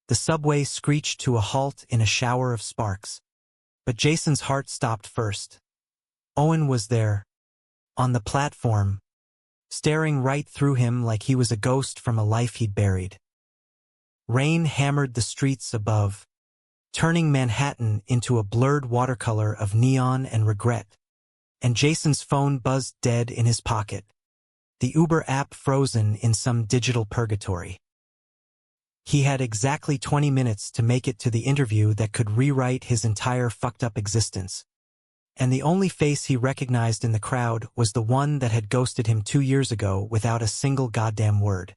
The subway screeched to a halt in a shower of sparks. But Jason's heart stopped first. Owen was there, on the platform, staring right through him like he was a ghost from a life he'd buried. Rain hammered the streets above, turning Manhattan into a blurred watercolor of neon and regret. And Jason's phone buzzed dead in his pocket, the Uber app frozen in some digital purgatory. He had exactly 20 minutes to make it to the interview that could rewrite his entire fucked-up existence. And the only face he recognized in the crowd was the one that had ghosted him 2 years ago without a single goddamn word.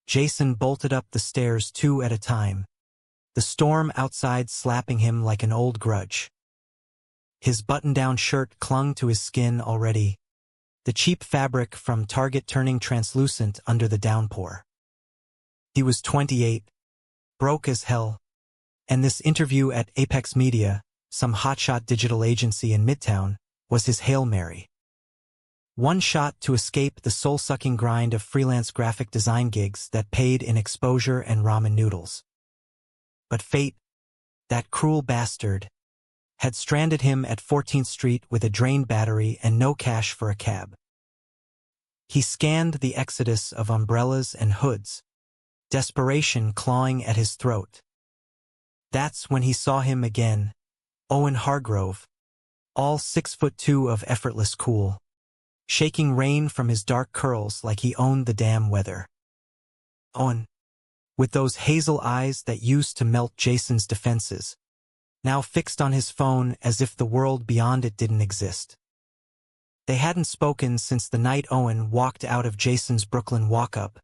Jason bolted up the stairs 2 at a time, the storm outside slapping him like an old grudge. His button-down shirt clung to his skin already, the cheap fabric from Target turning translucent under the downpour. He was 28, broke as hell, and this interview at Apex Media, some hotshot digital agency in Midtown, was his Hail Mary. One shot to escape the soul-sucking grind of freelance graphic design gigs that paid in exposure and ramen noodles. But fate, that cruel bastard, had stranded him at 14th Street with a drained battery and no cash for a cab. He scanned the exodus of umbrellas and hoods, desperation clawing at his throat. That's when he saw him again, Owen Hargrove, all 6'2" of effortless cool, shaking rain from his dark curls like he owned the damn weather. Owen, with those hazel eyes that used to melt Jason's defenses, now fixed on his phone as if the world beyond it didn't exist. They hadn't spoken since the night Owen walked out of Jason's Brooklyn walk-up,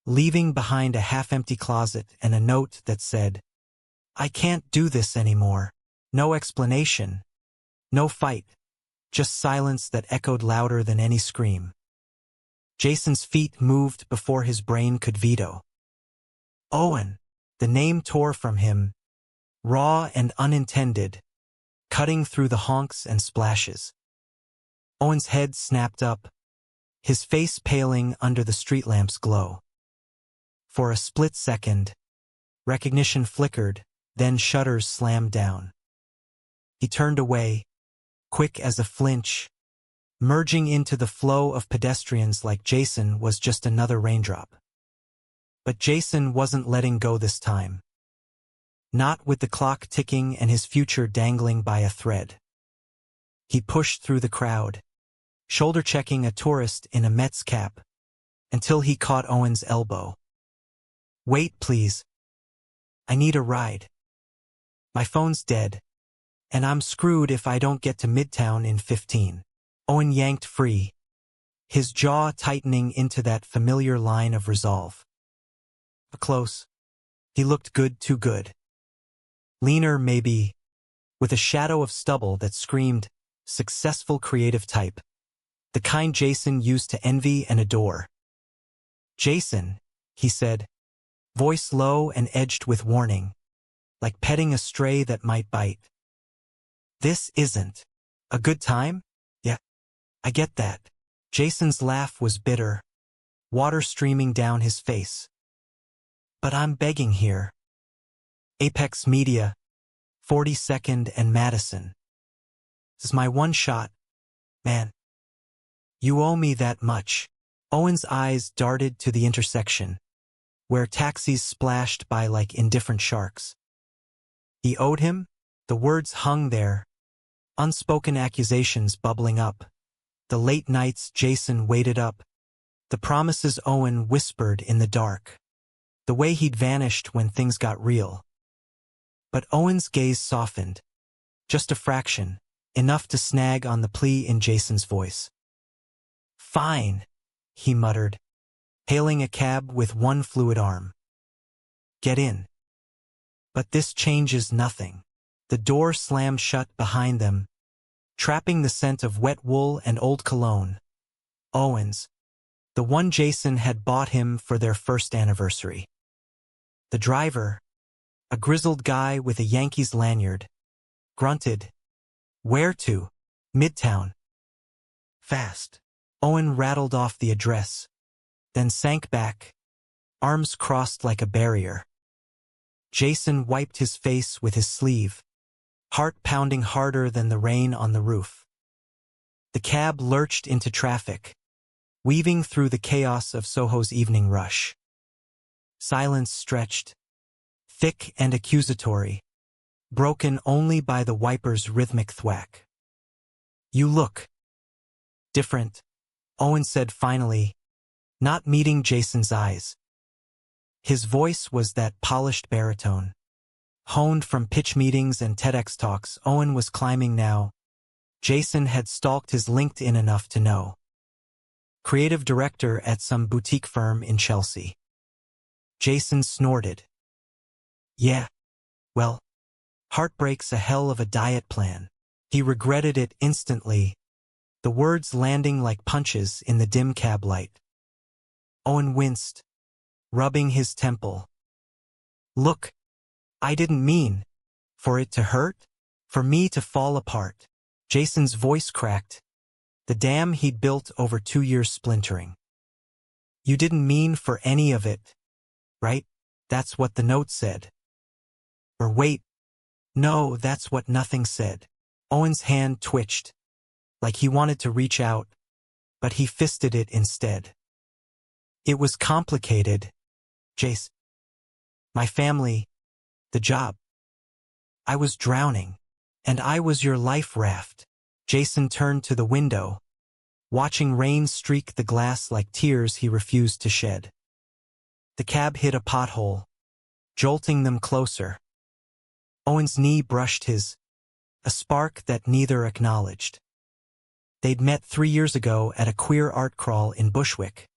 leaving behind a half-empty closet and a note that said, "I can't do this anymore." No explanation, no fight, just silence that echoed louder than any scream. Jason's feet moved before his brain could veto. Owen, the name tore from him, raw and unintended, cutting through the honks and splashes. Owen's head snapped up, his face paling under the street lamp's glow. For a split second, recognition flickered, then shutters slammed down. He turned away, quick as a flinch, merging into the flow of pedestrians like Jason was just another raindrop. But Jason wasn't letting go this time. Not with the clock ticking and his future dangling by a thread. He pushed through the crowd, shoulder-checking a tourist in a Mets cap, until he caught Owen's elbow. "Wait, please. I need a ride. My phone's dead, and I'm screwed if I don't get to Midtown in 15. Owen yanked free, his jaw tightening into that familiar line of resolve. Close. He looked good, too good. Leaner, maybe, with a shadow of stubble that screamed, successful creative type. The kind Jason used to envy and adore. "Jason," he said, voice low and edged with warning, like petting a stray that might bite. "This isn't a good time?" "Yeah, I get that." Jason's laugh was bitter, water streaming down his face. "But I'm begging here. Apex Media, 42nd and Madison. This is my one shot, man. You owe me that much." Owen's eyes darted to the intersection, where taxis splashed by like indifferent sharks. He owed him? The words hung there, unspoken accusations bubbling up, the late nights Jason waited up, the promises Owen whispered in the dark, the way he'd vanished when things got real. But Owen's gaze softened, just a fraction, enough to snag on the plea in Jason's voice. "Fine," he muttered, hailing a cab with one fluid arm. "Get in." But this changes nothing. The door slammed shut behind them, trapping the scent of wet wool and old cologne. Owen's, the one Jason had bought him for their first anniversary. The driver, a grizzled guy with a Yankees lanyard, grunted, "Where to?" "Midtown." "Fast." Owen rattled off the address, then sank back, arms crossed like a barrier. Jason wiped his face with his sleeve, heart pounding harder than the rain on the roof. The cab lurched into traffic, weaving through the chaos of Soho's evening rush. Silence stretched, thick and accusatory, broken only by the wiper's rhythmic thwack. "You look different," Owen said finally, not meeting Jason's eyes. His voice was that polished baritone, honed from pitch meetings and TEDx talks. Owen was climbing now. Jason had stalked his LinkedIn enough to know. Creative director at some boutique firm in Chelsea. Jason snorted. "Yeah, well, heartbreaks a hell of a diet plan." He regretted it instantly, the words landing like punches in the dim cab light. Owen winced, rubbing his temple. "Look, I didn't mean for it to hurt, for me to fall apart." Jason's voice cracked, the dam he'd built over 2 years splintering. "You didn't mean for any of it, right? That's what the note said." Or wait, no, that's what nothing said. Owen's hand twitched, like he wanted to reach out, but he fisted it instead. "It was complicated, Jace. My family, the job. I was drowning, and I was your life raft." Jason turned to the window, watching rain streak the glass like tears he refused to shed. The cab hit a pothole, jolting them closer. Owen's knee brushed his, a spark that neither acknowledged. They'd met 3 years ago at a queer art crawl in Bushwick.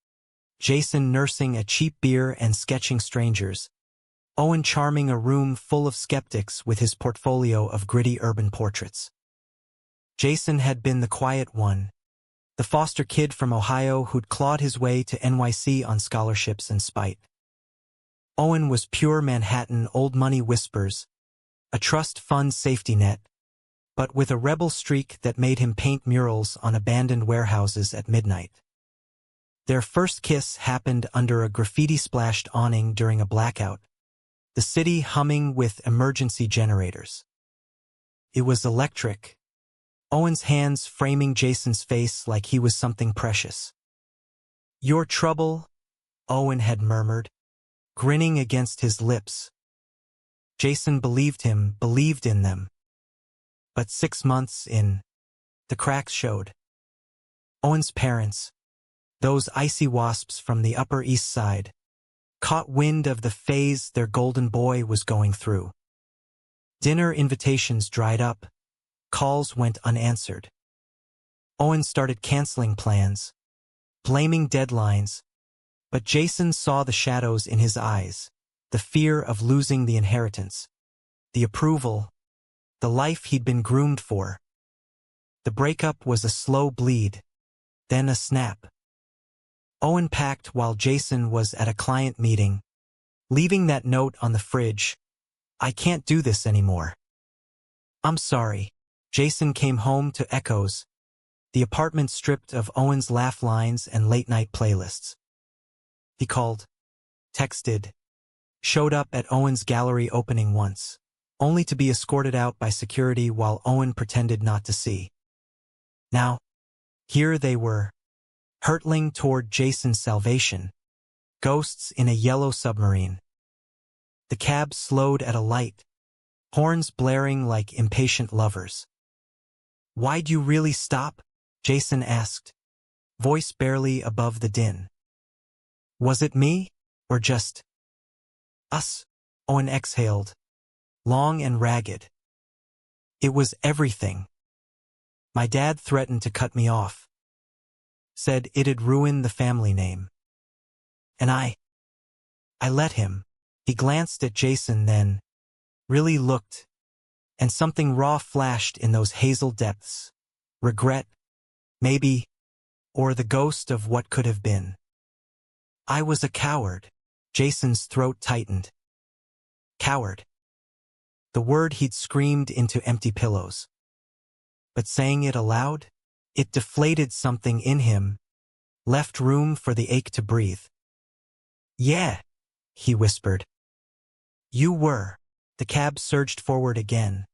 Jason nursing a cheap beer and sketching strangers. Owen charming a room full of skeptics with his portfolio of gritty urban portraits. Jason had been the quiet one, the foster kid from Ohio who'd clawed his way to NYC on scholarships and spite. Owen was pure Manhattan old money whispers, a trust fund safety net, but with a rebel streak that made him paint murals on abandoned warehouses at midnight. Their first kiss happened under a graffiti-splashed awning during a blackout, the city humming with emergency generators. It was electric, Owen's hands framing Jason's face like he was something precious. "Your trouble," Owen had murmured, grinning against his lips. Jason believed him, believed in them. But 6 months in, the cracks showed. Owen's parents, those icy wasps from the Upper East Side, caught wind of the phase their golden boy was going through. Dinner invitations dried up, calls went unanswered. Owen started canceling plans, blaming deadlines, but Jason saw the shadows in his eyes, the fear of losing the inheritance, the approval, the life he'd been groomed for. The breakup was a slow bleed, then a snap. Owen packed while Jason was at a client meeting, leaving that note on the fridge, "I can't do this anymore." "I'm sorry." Jason came home to echoes, the apartment stripped of Owen's laugh lines and late-night playlists. He called, texted, showed up at Owen's gallery opening once, only to be escorted out by security while Owen pretended not to see. Now, here they were, hurtling toward Jason's salvation, ghosts in a yellow submarine. The cab slowed at a light, horns blaring like impatient lovers. "Why'd you really stop?" Jason asked, voice barely above the din. "Was it me, or just us?" Owen exhaled, long and ragged. "It was everything. My dad threatened to cut me off. Said it'd ruin the family name. And I let him." He glanced at Jason then, really looked, and something raw flashed in those hazel depths. Regret, maybe, or the ghost of what could have been. "I was a coward." Jason's throat tightened. Coward. The word he'd screamed into empty pillows. But saying it aloud, it deflated something in him, left room for the ache to breathe. "Yeah," he whispered. You were. The cab surged forward again,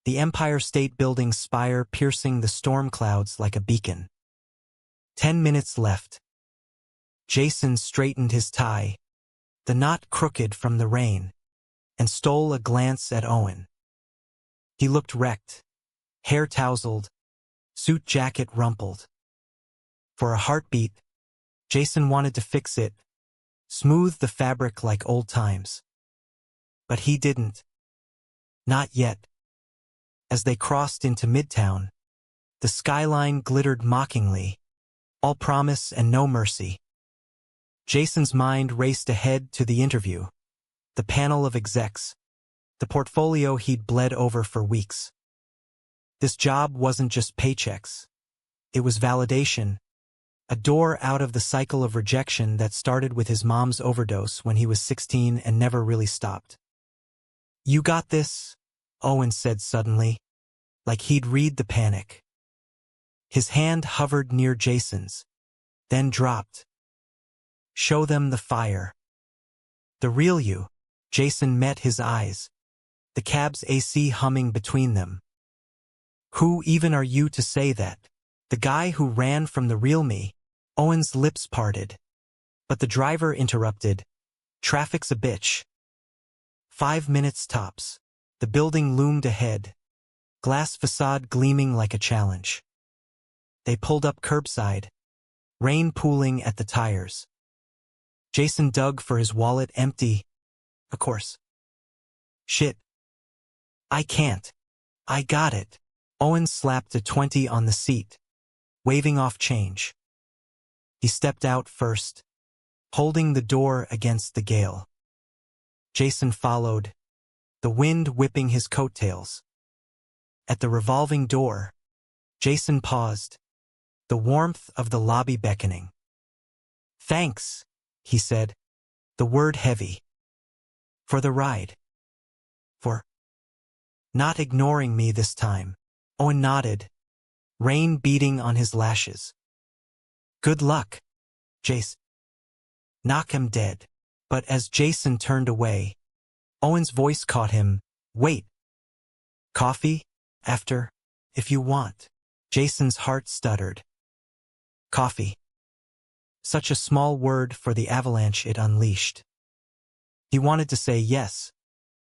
the Empire State Building's spire piercing the storm clouds like a beacon. 10 minutes left. Jason straightened his tie, the knot crooked from the rain, and stole a glance at Owen. He looked wrecked, hair tousled, suit jacket rumpled. For a heartbeat, Jason wanted to fix it, smooth the fabric like old times. But he didn't. Not yet. As they crossed into Midtown, the skyline glittered mockingly, all promise and no mercy. Jason's mind raced ahead to the interview, the panel of execs, the portfolio he'd bled over for weeks. This job wasn't just paychecks. It was validation, a door out of the cycle of rejection that started with his mom's overdose when he was 16 and never really stopped. "You got this," Owen said suddenly, like he'd read the panic. His hand hovered near Jason's, then dropped. "Show them the fire." "The real you." Jason met his eyes, the cab's AC humming between them. "Who even are you to say that?" "The guy who ran from the real me." Owen's lips parted, but the driver interrupted. "Traffic's a bitch." 5 minutes tops. The building loomed ahead, glass facade gleaming like a challenge. They pulled up curbside, rain pooling at the tires. Jason dug for his wallet, empty. Of course. "Shit. I can't. I got it." Owen slapped a 20 on the seat, waving off change. He stepped out first, holding the door against the gale. Jason followed, the wind whipping his coattails. At the revolving door, Jason paused, the warmth of the lobby beckoning. "Thanks," he said, the word heavy. "For the ride. For not ignoring me this time." Owen nodded, rain beating on his lashes. "Good luck, Jace." "Knock him dead." But as Jason turned away, Owen's voice caught him. "Wait. Coffee? After? If you want." Jason's heart stuttered. Coffee. Such a small word for the avalanche it unleashed. He wanted to say yes,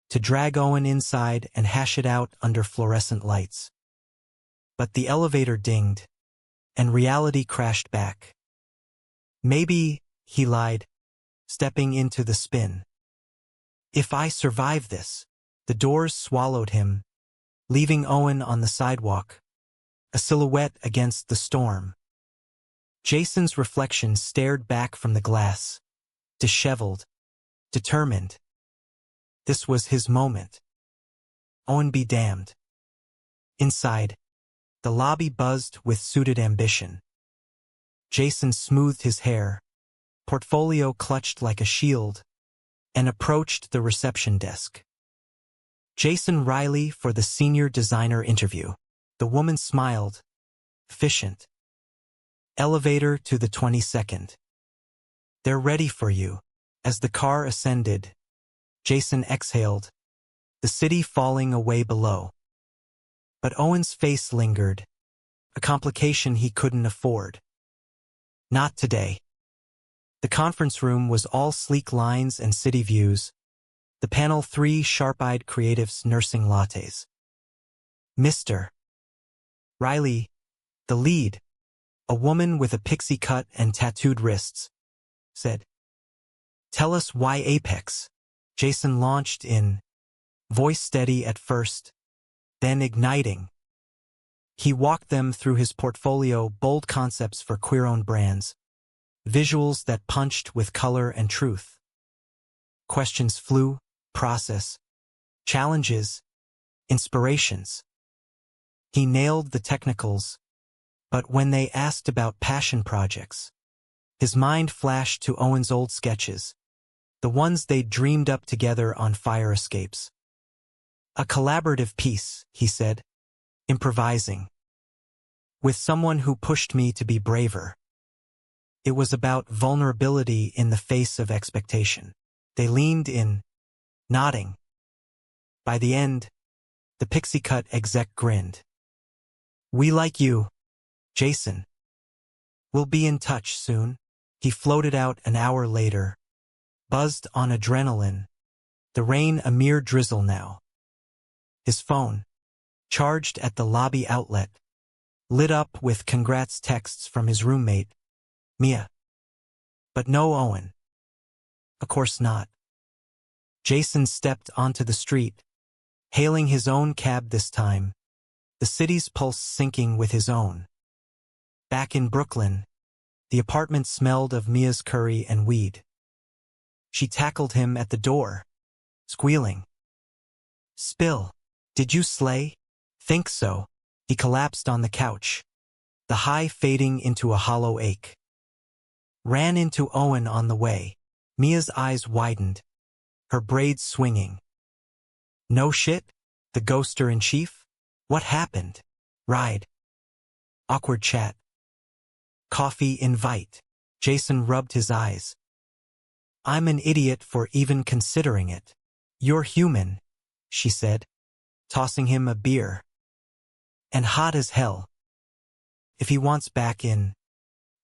to drag Owen inside and hash it out under fluorescent lights. But the elevator dinged, and reality crashed back. "Maybe," he lied, stepping into the spin. "If I survive this." The doors swallowed him, leaving Owen on the sidewalk, a silhouette against the storm. Jason's reflection stared back from the glass, disheveled, determined. This was his moment. Owen be damned. Inside, the lobby buzzed with suited ambition. Jason smoothed his hair, portfolio clutched like a shield, and approached the reception desk. "Jason Riley for the senior designer interview." The woman smiled, efficient. "Elevator to the 22nd. They're ready for you." As the car ascended, Jason exhaled, the city falling away below. But Owen's face lingered, a complication he couldn't afford. Not today. The conference room was all sleek lines and city views, the panel 3 sharp-eyed creatives nursing lattes. Mr. Riley, the lead, a woman with a pixie cut and tattooed wrists, said, "Tell us why Apex." Jason launched in, voice steady at first, then igniting. He walked them through his portfolio, bold concepts for queer-owned brands, visuals that punched with color and truth. Questions flew, process, challenges, inspirations. He nailed the technicals, but when they asked about passion projects, his mind flashed to Owen's old sketches, the ones they'd dreamed up together on fire escapes. "A collaborative piece," he said, improvising, "with someone who pushed me to be braver." It was about vulnerability in the face of expectation. They leaned in, nodding. By the end, the pixie cut exec grinned. "We like you, Jason. We'll be in touch soon." He floated out an hour later, buzzed on adrenaline, the rain a mere drizzle now. His phone, charged at the lobby outlet, lit up with congrats texts from his roommate, Mia. But no Owen. Of course not. Jason stepped onto the street, hailing his own cab this time, the city's pulse syncing with his own. Back in Brooklyn, the apartment smelled of Mia's curry and weed. She tackled him at the door, squealing. "Spill, did you slay?" "Think so." He collapsed on the couch, the high fading into a hollow ache. Ran into Owen on the way. Mia's eyes widened, her braids swinging. "No shit? The ghoster-in-chief? What happened?" "Ride." Awkward chat. "Coffee invite." Jason rubbed his eyes. "I'm an idiot for even considering it." "You're human," she said, tossing him a beer. "And hot as hell. If he wants back in,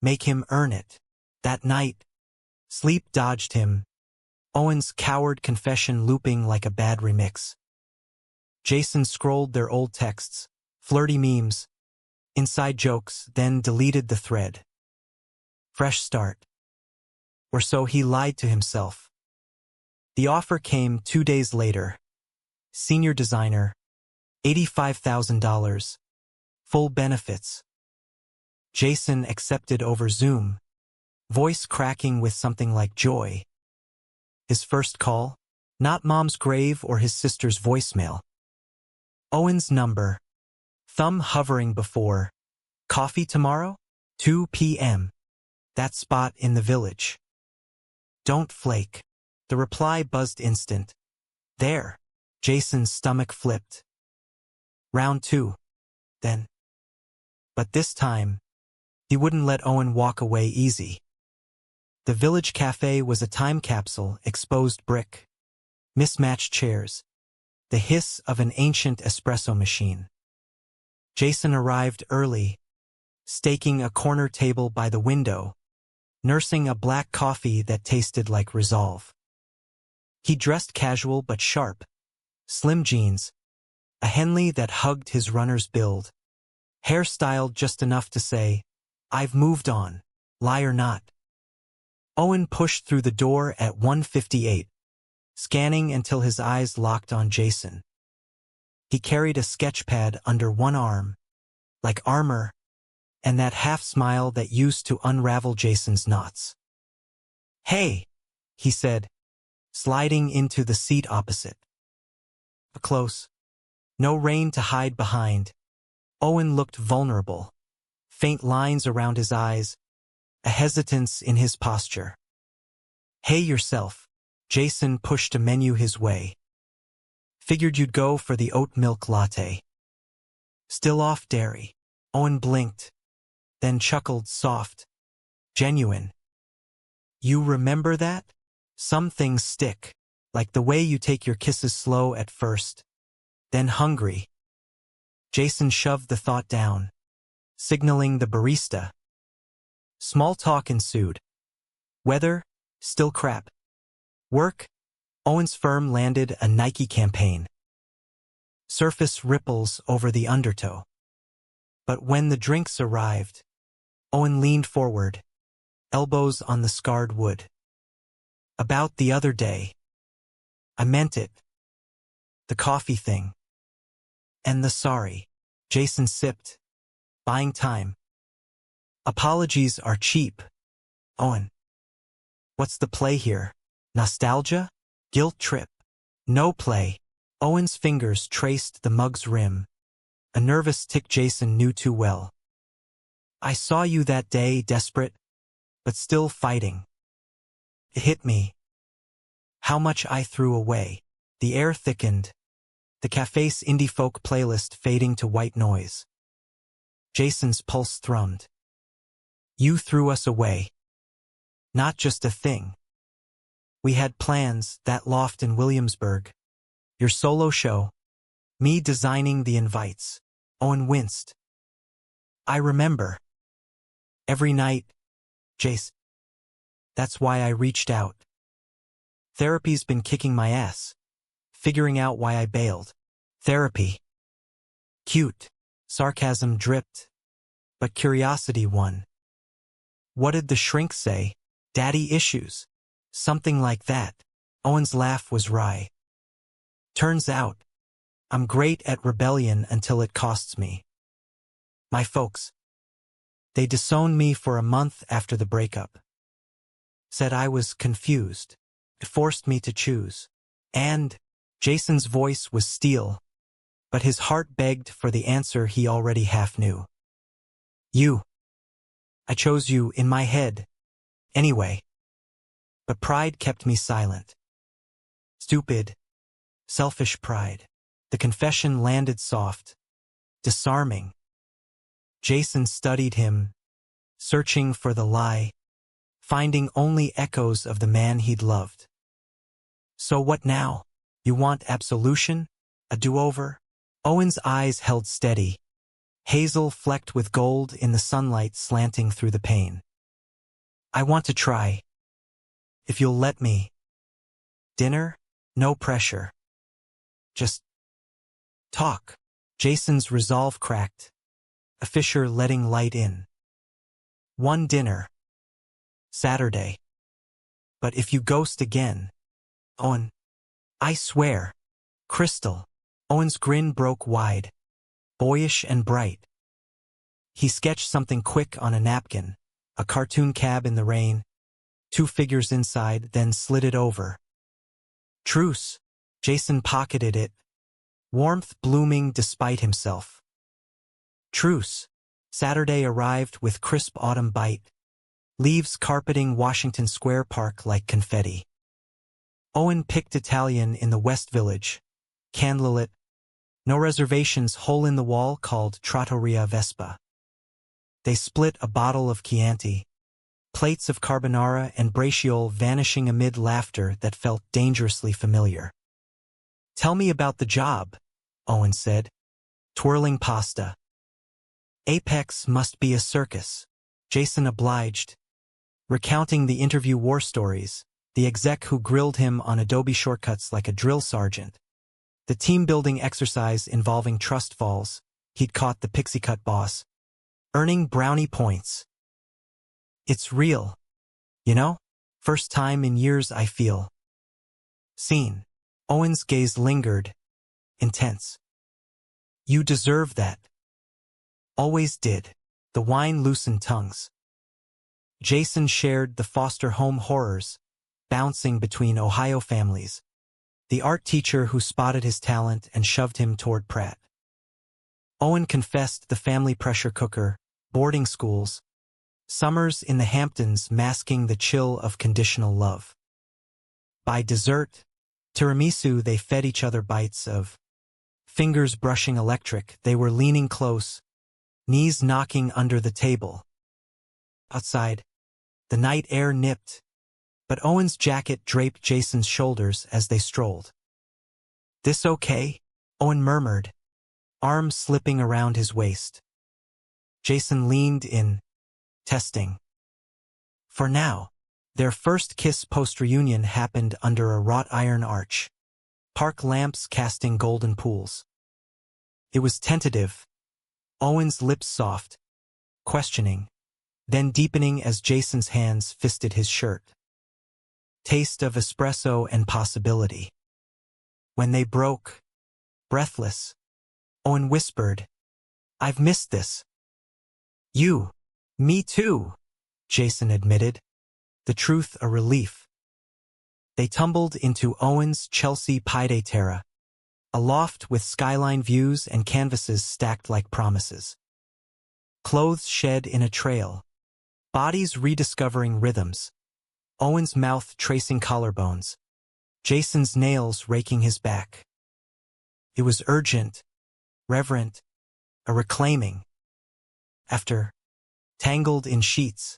make him earn it." That night, sleep dodged him, Owen's coward confession looping like a bad remix. Jason scrolled their old texts, flirty memes, inside jokes, then deleted the thread. Fresh start. Or so he lied to himself. The offer came 2 days later. Senior designer, $85,000, full benefits. Jason accepted over Zoom, voice cracking with something like joy. His first call, not mom's grave or his sister's voicemail. Owen's number, thumb hovering before. "Coffee tomorrow? 2 p.m. That spot in the village." "Don't flake." The reply buzzed instant. "There." Jason's stomach flipped. Round 2. Then. But this time, he wouldn't let Owen walk away easy. The village cafe was a time capsule, exposed brick, mismatched chairs, the hiss of an ancient espresso machine. Jason arrived early, staking a corner table by the window, nursing a black coffee that tasted like resolve. He dressed casual but sharp, slim jeans, a Henley that hugged his runner's build, hair styled just enough to say, "I've moved on, lie or not." Owen pushed through the door at 1:58, scanning until his eyes locked on Jason. He carried a sketchpad under one arm, like armor, and that half-smile that used to unravel Jason's knots. "Hey," he said, sliding into the seat opposite. Close. No rain to hide behind. Owen looked vulnerable, faint lines around his eyes, a hesitance in his posture. "Hey yourself." Jason pushed a menu his way. "Figured you'd go for the oat milk latte." "Still off dairy." Owen blinked, then chuckled soft. "Genuine." "You remember that? Some things stick, like the way you take your kisses slow at first, then hungry." Jason shoved the thought down, signaling the barista. Small talk ensued. Weather? Still crap. Work? Owen's firm landed a Nike campaign. Surface ripples over the undertow. But when the drinks arrived, Owen leaned forward, elbows on the scarred wood. "About the other day. I meant it. The coffee thing. And the sorry." Jason sipped, buying time. "Apologies are cheap, Owen. What's the play here? Nostalgia? Guilt trip?" "No play." Owen's fingers traced the mug's rim, a nervous tick Jason knew too well. "I saw you that day, desperate, but still fighting. It hit me. How much I threw away." The air thickened, the cafe's indie folk playlist fading to white noise. Jason's pulse thrummed. "You threw us away. Not just a thing. We had plans, that loft in Williamsburg. Your solo show. Me designing the invites. Owen winced. I remember. Every night, Jace. That's why I reached out. Therapy's been kicking my ass. Figuring out why I bailed. Therapy. Cute. Sarcasm dripped. But curiosity won. What did the shrink say? Daddy issues. Something like that. Owen's laugh was wry. Turns out, I'm great at rebellion until it costs me. My folks. They disowned me for a month after the breakup. Said I was confused. It forced me to choose. And Jason's voice was steel, but his heart begged for the answer he already half knew. You. I chose you in my head. Anyway. But pride kept me silent. Stupid, selfish pride. The confession landed soft, disarming. Jason studied him, searching for the lie, finding only echoes of the man he'd loved. So what now? You want absolution? A do-over? Owen's eyes held steady, hazel flecked with gold in the sunlight slanting through the pane. I want to try. If you'll let me. Dinner? No pressure. Just talk. Jason's resolve cracked, a fissure letting light in. One dinner. Saturday. But if you ghost again, Owen, I swear. Crystal. Owen's grin broke wide, boyish and bright. He sketched something quick on a napkin, a cartoon cab in the rain, 2 figures inside, then slid it over. Truce. Jason pocketed it, warmth blooming despite himself. Truce. Saturday arrived with crisp autumn bite, leaves carpeting Washington Square Park like confetti. Owen picked Italian in the West Village, candlelit, no reservations, hole in the wall called Trattoria Vespa. They split a bottle of Chianti, plates of carbonara and braciole vanishing amid laughter that felt dangerously familiar. Tell me about the job, Owen said, twirling pasta. Apex must be a circus. Jason obliged, recounting the interview war stories, the exec who grilled him on Adobe shortcuts like a drill sergeant, the team-building exercise involving trust falls, he'd caught the pixie cut boss, earning brownie points. It's real, you know? First time in years I feel seen. Owen's gaze lingered, intense. You deserve that. Always did. The wine loosened tongues. Jason shared the foster home horrors, bouncing between Ohio families, the art teacher who spotted his talent and shoved him toward Pratt. Owen confessed the family pressure cooker, boarding schools, summers in the Hamptons masking the chill of conditional love. By dessert, tiramisu, they fed each other bites of fingers brushing electric. They were leaning close, knees knocking under the table. Outside, the night air nipped, but Owen's jacket draped Jason's shoulders as they strolled. This okay? Owen murmured, arms slipping around his waist. Jason leaned in, testing. For now. Their first kiss post-reunion happened under a wrought iron arch, park lamps casting golden pools. It was tentative, Owen's lips soft, questioning, then deepening as Jason's hands fisted his shirt. Taste of espresso and possibility. When they broke, breathless, Owen whispered, I've missed this. You. Me too, Jason admitted, the truth a relief. They tumbled into Owen's Chelsea Pied Terra, a loft with skyline views and canvases stacked like promises. Clothes shed in a trail, bodies rediscovering rhythms, Owen's mouth tracing collarbones, Jason's nails raking his back. It was urgent, reverent, a reclaiming. After, tangled in sheets,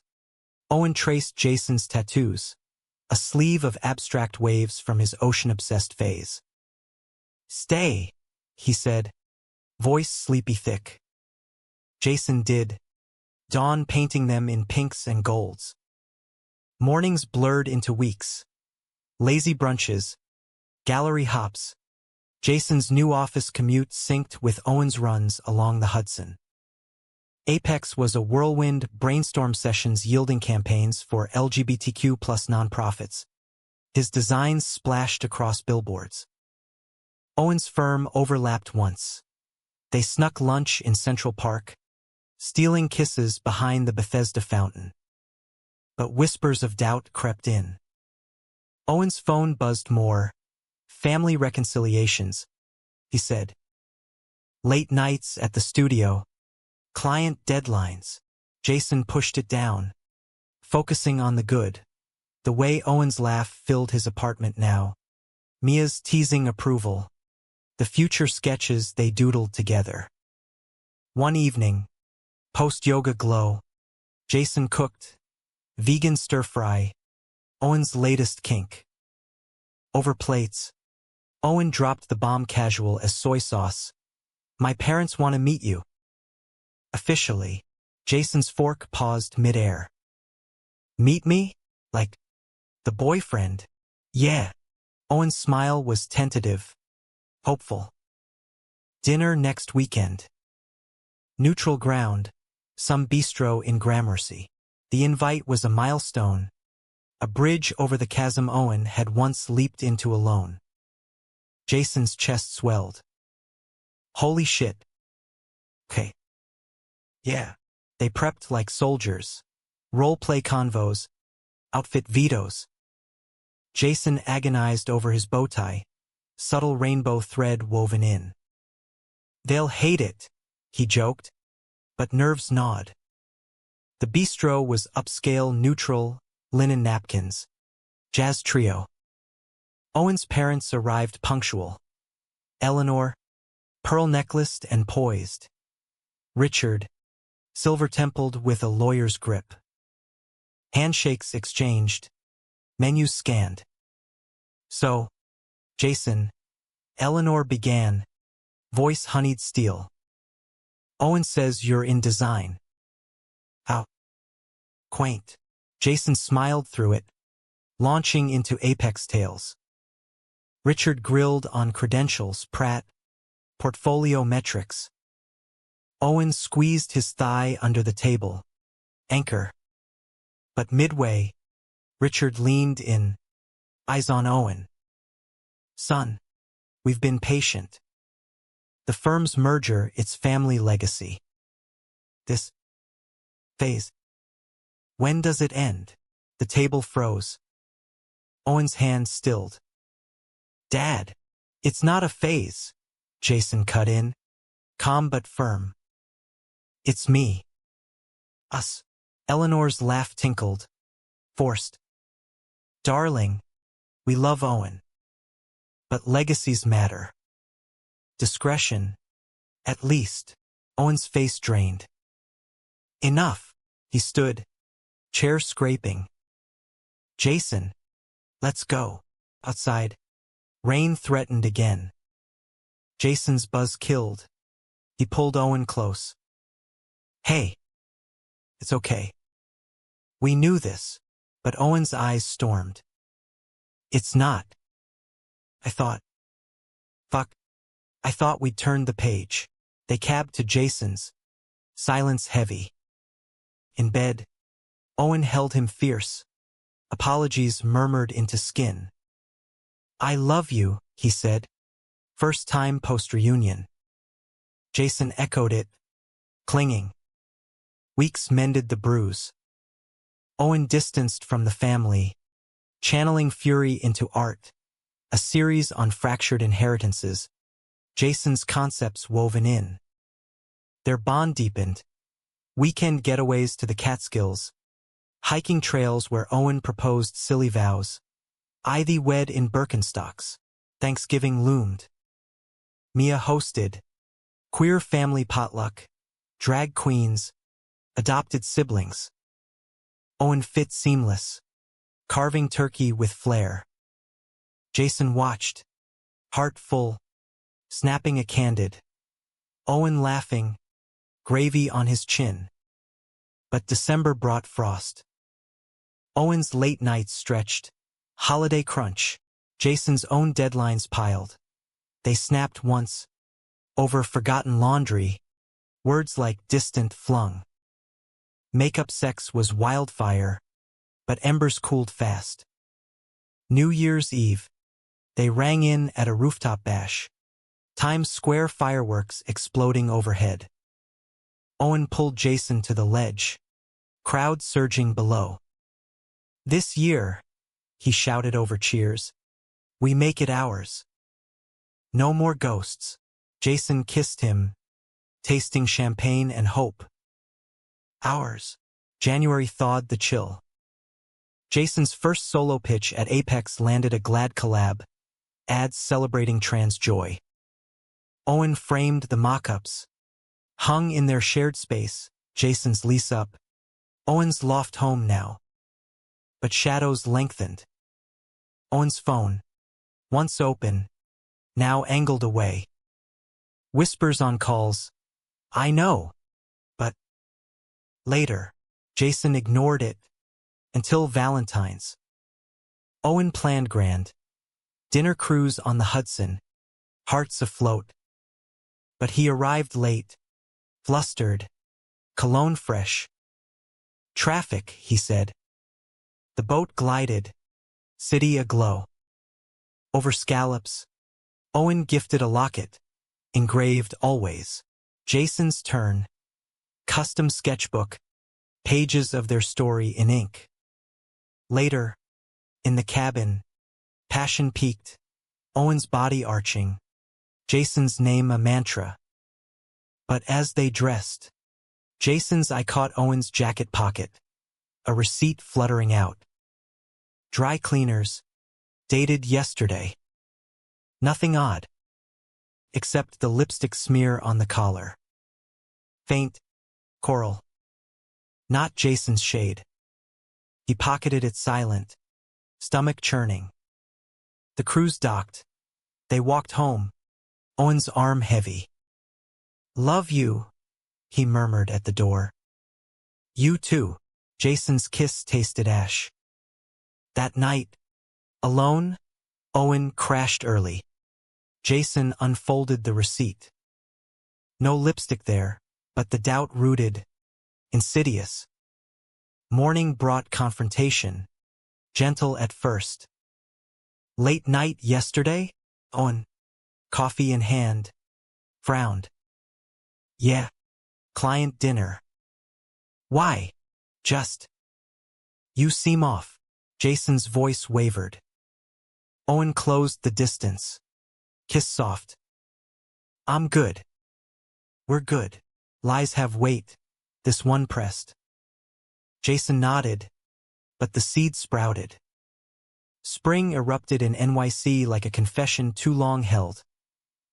Owen traced Jason's tattoos, a a sleeve of abstract waves from his ocean-obsessed phase. "Stay," he said, voice sleepy thick. Jason did, dawn painting them in pinks and golds. Mornings blurred into weeks. Lazy brunches, gallery hops. Jason's new office commute synced with Owen's runs along the Hudson. Apex was a whirlwind, brainstorm sessions yielding campaigns for LGBTQ+ nonprofits. His designs splashed across billboards. Owen's firm overlapped once. They snuck lunch in Central Park, stealing kisses behind the Bethesda fountain. But whispers of doubt crept in. Owen's phone buzzed more. "Family reconciliations," he said. "Late nights at the studio. Client deadlines." Jason pushed it down, focusing on the good. The way Owen's laugh filled his apartment now. Mia's teasing approval. The future sketches they doodled together. One evening, post-yoga glow, Jason cooked vegan stir-fry, Owen's latest kink. Over plates, Owen dropped the bomb casual as soy sauce. "My parents want to meet you." Officially, Jason's fork paused mid-air. "Meet me? Like the boyfriend?" "Yeah." Owen's smile was tentative, hopeful. "Dinner next weekend." Neutral ground, some bistro in Gramercy. The invite was a milestone, a bridge over the chasm Owen had once leaped into alone. Jason's chest swelled. "Holy shit." "Okay. Yeah." They prepped like soldiers. Role-play convos, outfit vetoes. Jason agonized over his bow tie, subtle rainbow thread woven in. "They'll hate it," he joked, but nerves gnawed. The bistro was upscale, neutral, linen napkins. Jazz trio. Owen's parents arrived punctual. Eleanor, pearl necklaced and poised. Richard, silver-templed with a lawyer's grip. Handshakes exchanged. Menus scanned. "So, Jason," Eleanor began, voice honeyed steel. "Owen says you're in design." "How quaint." Jason smiled through it, launching into Apex tales. Richard grilled on credentials, Pratt, portfolio metrics. Owen squeezed his thigh under the table. Anchor. But midway, Richard leaned in, eyes on Owen. "Son, we've been patient. The firm's merger, its family legacy. This phase. When does it end?" The table froze. Owen's hand stilled. "Dad, it's not a phase," Jason cut in, calm but firm. "It's me. Us." Eleanor's laugh tinkled, forced. "Darling, we love Owen. But legacies matter. Discretion, at least." Owen's face drained. "Enough." He stood, chair scraping. "Jason, let's go." Outside, rain threatened again. Jason's buzz killed. He pulled Owen close. "Hey. It's okay. We knew this." But Owen's eyes stormed. "It's not. I thought. Fuck. I thought we'd turned the page." They cabbed to Jason's. Silence heavy. In bed, Owen held him fierce. Apologies murmured into skin. "I love you," he said. First time post-reunion. Jason echoed it, clinging. Weeks mended the bruise. Owen distanced from the family, channeling fury into art, a series on fractured inheritances, Jason's concepts woven in. Their bond deepened. Weekend getaways to the Catskills, hiking trails where Owen proposed silly vows, Ivy wed in Birkenstocks. Thanksgiving loomed. Mia hosted, queer family potluck, drag queens, adopted siblings. Owen fit seamless. carving turkey with flair. Jason watched, heart full, snapping a candid. Owen laughing, gravy on his chin. But December brought frost. Owen's late nights stretched, holiday crunch. Jason's own deadlines piled. They snapped once, over forgotten laundry, words like distant flung. Makeup sex was wildfire, but embers cooled fast. New Year's Eve, they rang in at a rooftop bash. Times Square fireworks exploding overhead. Owen pulled Jason to the ledge, crowd surging below. "This year," he shouted over cheers, "we make it ours. No more ghosts." Jason kissed him, tasting champagne and hope. "Ours." January thawed the chill. Jason's first solo pitch at Apex landed a glad collab, ads celebrating trans joy. Owen framed the mock-ups, hung in their shared space, Jason's lease up, Owen's loft home now. But shadows lengthened. Owen's phone, once open, now angled away. Whispers on calls, "I know, but..." Later, Jason ignored it, until Valentine's. Owen planned grand, dinner cruise on the Hudson, hearts afloat. But he arrived late, flustered, cologne fresh. "Traffic," he said. The boat glided, city aglow. Over scallops, Owen gifted a locket, engraved always. Jason's turn, custom sketchbook, pages of their story in ink. Later, in the cabin, passion peaked, Owen's body arching, Jason's name a mantra. But as they dressed, Jason's eye caught Owen's jacket pocket, a receipt fluttering out. Dry cleaners, dated yesterday. Nothing odd, except the lipstick smear on the collar. Faint, coral. Not Jason's shade. He pocketed it silent, stomach churning. The cruise docked. They walked home, Owen's arm heavy. "Love you," he murmured at the door. "You too." Jason's kiss tasted ash. That night, alone, Owen crashed early. Jason unfolded the receipt. No lipstick there, but the doubt rooted, insidious. Morning brought confrontation, gentle at first. "Late night yesterday?" Owen, coffee in hand, frowned. "Yeah, client dinner." "Why?" "Just." "You seem off." Jason's voice wavered. Owen closed the distance. Kiss soft. "I'm good." "We're good. Lies have weight." This one pressed. Jason nodded, but the seed sprouted. Spring erupted in NYC like a confession too long held.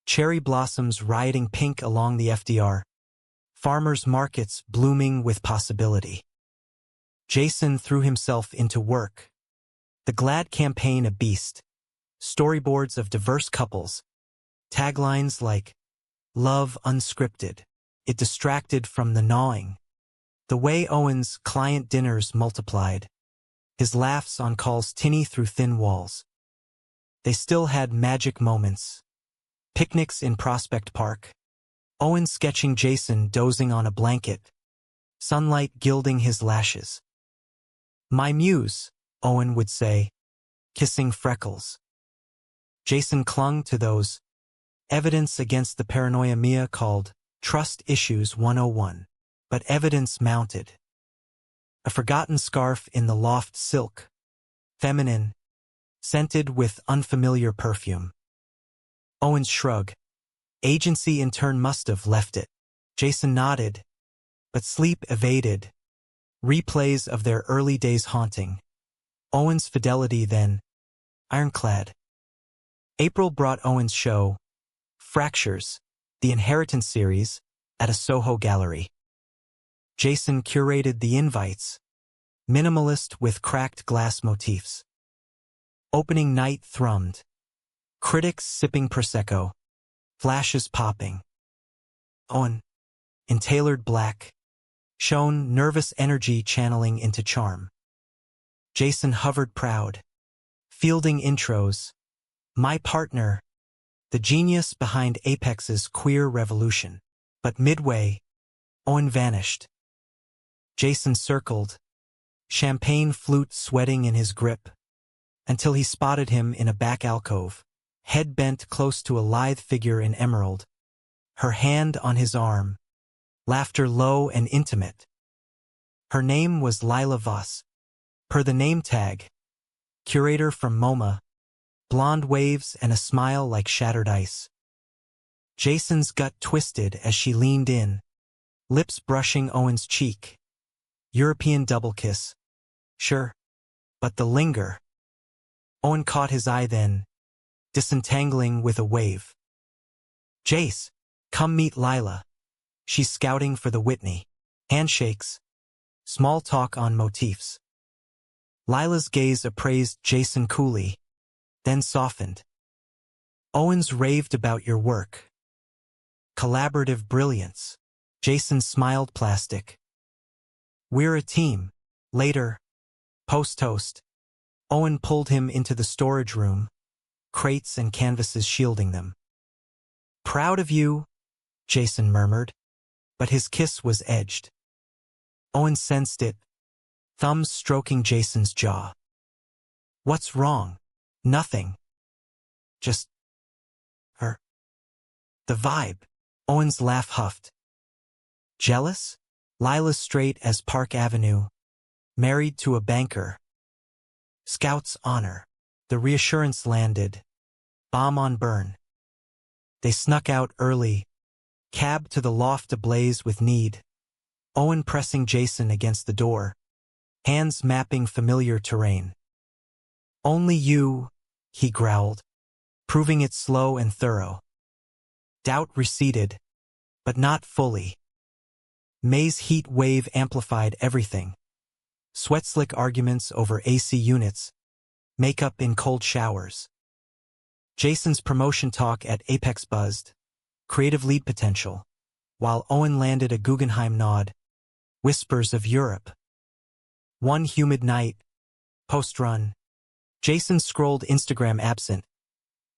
Cherry blossoms rioting pink along the FDR. Farmers' markets blooming with possibility. Jason threw himself into work. The Glad campaign a beast. Storyboards of diverse couples. Taglines like, "Love unscripted." It distracted from the gnawing. The way Owen's client dinners multiplied. His laughs on calls tinny through thin walls. They still had magic moments. Picnics in Prospect Park. Owen sketching Jason dozing on a blanket. Sunlight gilding his lashes. "My muse," Owen would say, kissing freckles. Jason clung to those, evidence against the paranoia Mia called Trust Issues 101. But evidence mounted. A forgotten scarf in the loft silk. Feminine, scented with unfamiliar perfume. Owen's shrug. Agency intern must have left it. Jason nodded, but sleep evaded. Replays of their early days haunting. Owen's fidelity then, ironclad. April brought Owen's show, Fractures, the Inheritance series, at a Soho gallery. Jason curated the invites, minimalist with cracked glass motifs. Opening night thrummed. Critics sipping Prosecco. Flashes popping. Owen, in tailored black, shone nervous energy channeling into charm. Jason hovered proud, fielding intros. My partner, the genius behind Apex's queer revolution. But midway, Owen vanished. Jason circled, champagne flute sweating in his grip, until he spotted him in a back alcove, head bent close to a lithe figure in emerald, her hand on his arm, laughter low and intimate. Her name was Lila Voss, per the name tag, curator from MoMA, blonde waves and a smile like shattered ice. Jason's gut twisted as she leaned in, lips brushing Owen's cheek. European double kiss. Sure, but the linger. Owen caught his eye then, disentangling with a wave. Jace, come meet Lila. She's scouting for the Whitney. Handshakes. Small talk on motifs. Lila's gaze appraised Jason coolly, then softened. Owen's raved about your work. Collaborative brilliance. Jason smiled plastic. We're a team. Later, post-toast, Owen pulled him into the storage room, crates and canvases shielding them. Proud of you, Jason murmured, but his kiss was edged. Owen sensed it, thumbs stroking Jason's jaw. What's wrong? Nothing. Just her. The vibe. Owen's laugh huffed. Jealous? Lila's straight as Park Avenue, married to a banker. Scout's honor. The reassurance landed. Bomb on burn. They snuck out early, cab to the loft ablaze with need. Owen pressing Jason against the door, hands mapping familiar terrain. Only you, he growled, proving it slow and thorough. Doubt receded, but not fully. May's heat wave amplified everything. Sweat-slick arguments over AC units, makeup in cold showers. Jason's promotion talk at Apex buzzed, creative lead potential, while Owen landed a Guggenheim nod, whispers of Europe. One humid night, post-run, Jason scrolled Instagram absent.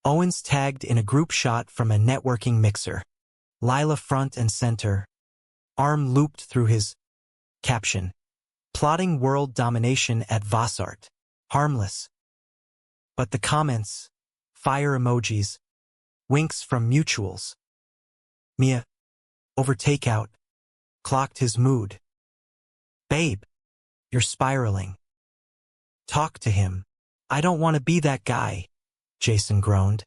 Owen's tagged in a group shot from a networking mixer. Lila front and center, arm looped through his caption. Plotting world domination at Vossart. Harmless. But the comments, fire emojis, winks from mutuals. Mia, over takeout, clocked his mood. Babe, you're spiraling. Talk to him. I don't want to be that guy, Jason groaned.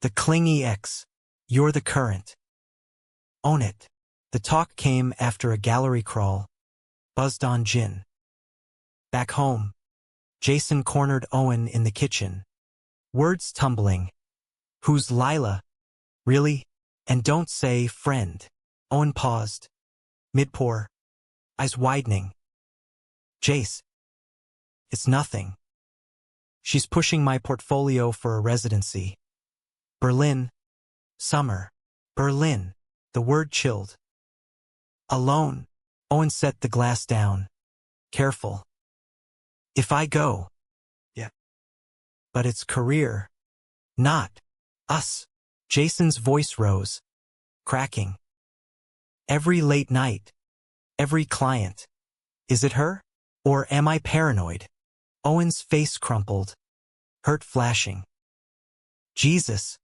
The clingy ex. You're the current. Own it. The talk came after a gallery crawl, buzzed on gin. Back home, Jason cornered Owen in the kitchen. Words tumbling. Who's Lila? Really? And don't say friend. Owen paused. Mid-pour. Eyes widening. Jace. It's nothing. She's pushing my portfolio for a residency. Berlin. Summer. Berlin. The word chilled. Alone. Owen set the glass down. Careful. If I go. Yeah. But it's career. Not. Us. Jason's voice rose. Cracking. Every late night. Every client. Is it her? Or am I paranoid? Owen's face crumpled. Hurt flashing. Jesus.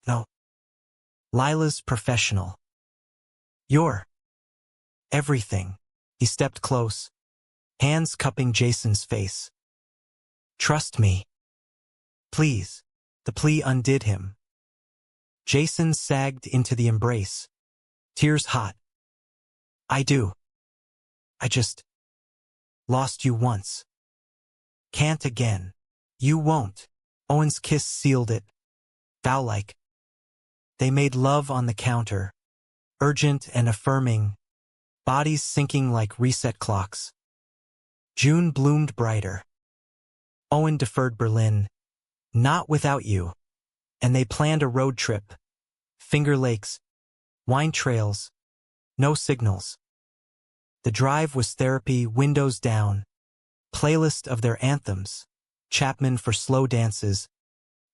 No. Lila's professional. You're everything. He stepped close, hands cupping Jason's face. Trust me. Please. The plea undid him. Jason sagged into the embrace, tears hot. I do. I just lost you once. Can't again. You won't. Owen's kiss sealed it. Vow-like. They made love on the counter, urgent and affirming, bodies syncing like reset clocks. June bloomed brighter. Owen deferred Berlin. Not without you. And they planned a road trip. Finger Lakes. Wine trails. No signals. The drive was therapy, windows down. Playlist of their anthems. Chapman for slow dances.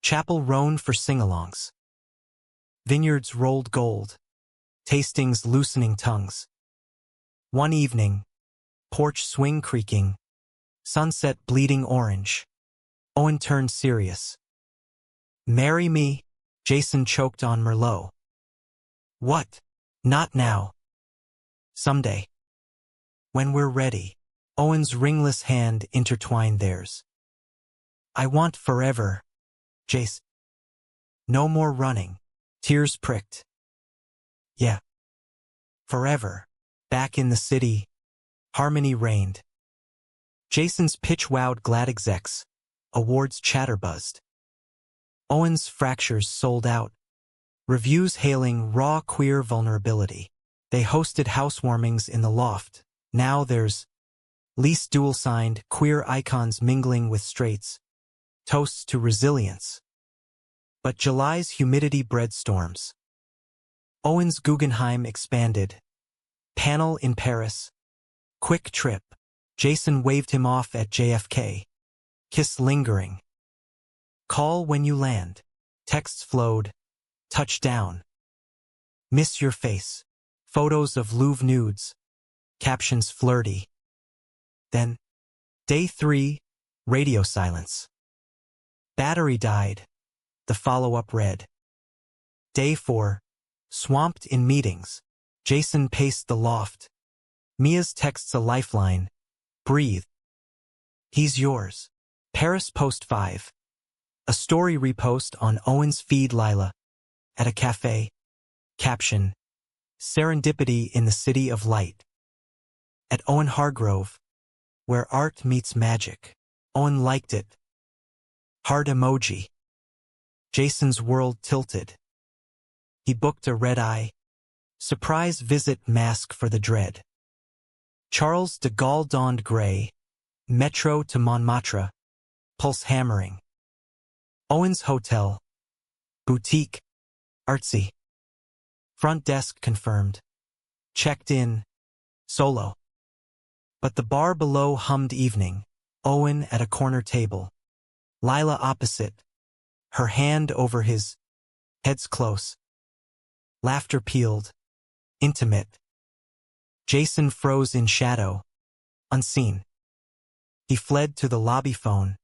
Chapel Roan for sing-alongs. Vineyards rolled gold. Tastings loosening tongues. One evening. Porch swing creaking. Sunset bleeding orange. Owen turned serious. Marry me? Jason choked on Merlot. What? Not now. Someday. When we're ready. Owen's ringless hand intertwined theirs. I want forever. Jace. No more running. Tears pricked. Yeah. Forever. Back in the city. Harmony reigned. Jason's pitch wowed glad execs. Awards chatterbuzzed. Owen's fractures sold out. Reviews hailing raw queer vulnerability. They hosted housewarmings in the loft. Now there's lease dual-signed queer icons mingling with straights. Toasts to resilience. But July's humidity bred storms. Owen's Guggenheim expanded. Panel in Paris. Quick trip. Jason waved him off at JFK. Kiss lingering. Call when you land. Texts flowed. Touchdown. Miss your face. Photos of Louvre nudes. Captions flirty. Then, day 3, radio silence. Battery died. The follow-up read. Day 4, swamped in meetings. Jason paced the loft. Mia's texts a lifeline. Breathe. He's yours. Paris Post 5. A story repost on Owen's feed Lila. At a cafe. Caption. Serendipity in the City of Light. At Owen Hargrove. Where art meets magic. Owen liked it. Heart emoji. Jason's world tilted. He booked a red-eye. Surprise visit mask for the dread. Charles de Gaulle donned gray. Metro to Montmartre. Pulse hammering. Owen's hotel. Boutique. Artsy. Front desk confirmed. Checked in. Solo. But the bar below hummed evening. Owen at a corner table. Lila opposite. Her hand over his. Heads close. Laughter peeled. Intimate. Jason froze in shadow. Unseen. He fled to the lobby phone.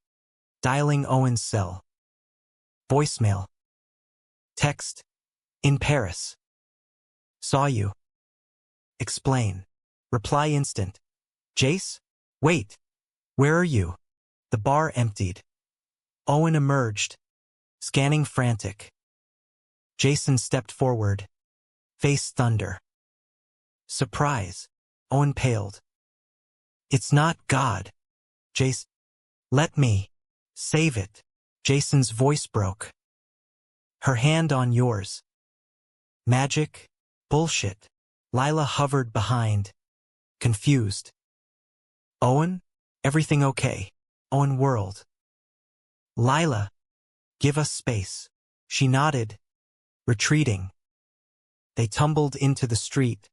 Dialing Owen's cell. Voicemail. Text. In Paris. Saw you. Explain. Reply instant. Jace? Wait. Where are you? The bar emptied. Owen emerged. Scanning frantic. Jason stepped forward. Face thunder. Surprise. Owen paled. It's not God. Jace. Let me. Save it. Jason's voice broke. Her hand on yours. Magic? Bullshit. Lila hovered behind. Confused. Owen? Everything okay? Owen whirled. Lila. Give us space. She nodded. Retreating. They tumbled into the street.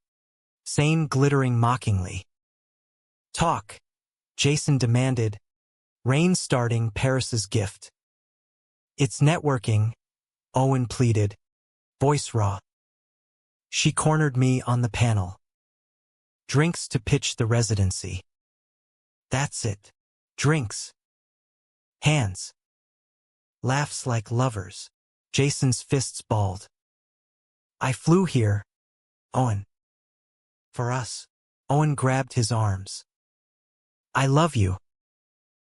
Sane glittering mockingly. Talk. Jason demanded. Rain starting Paris's gift. It's networking. Owen pleaded. Voice raw. She cornered me on the panel. Drinks to pitch the residency. That's it. Drinks. Hands. Laughs like lovers. Jason's fists balled. I flew here. Owen. For us. Owen grabbed his arms. I love you.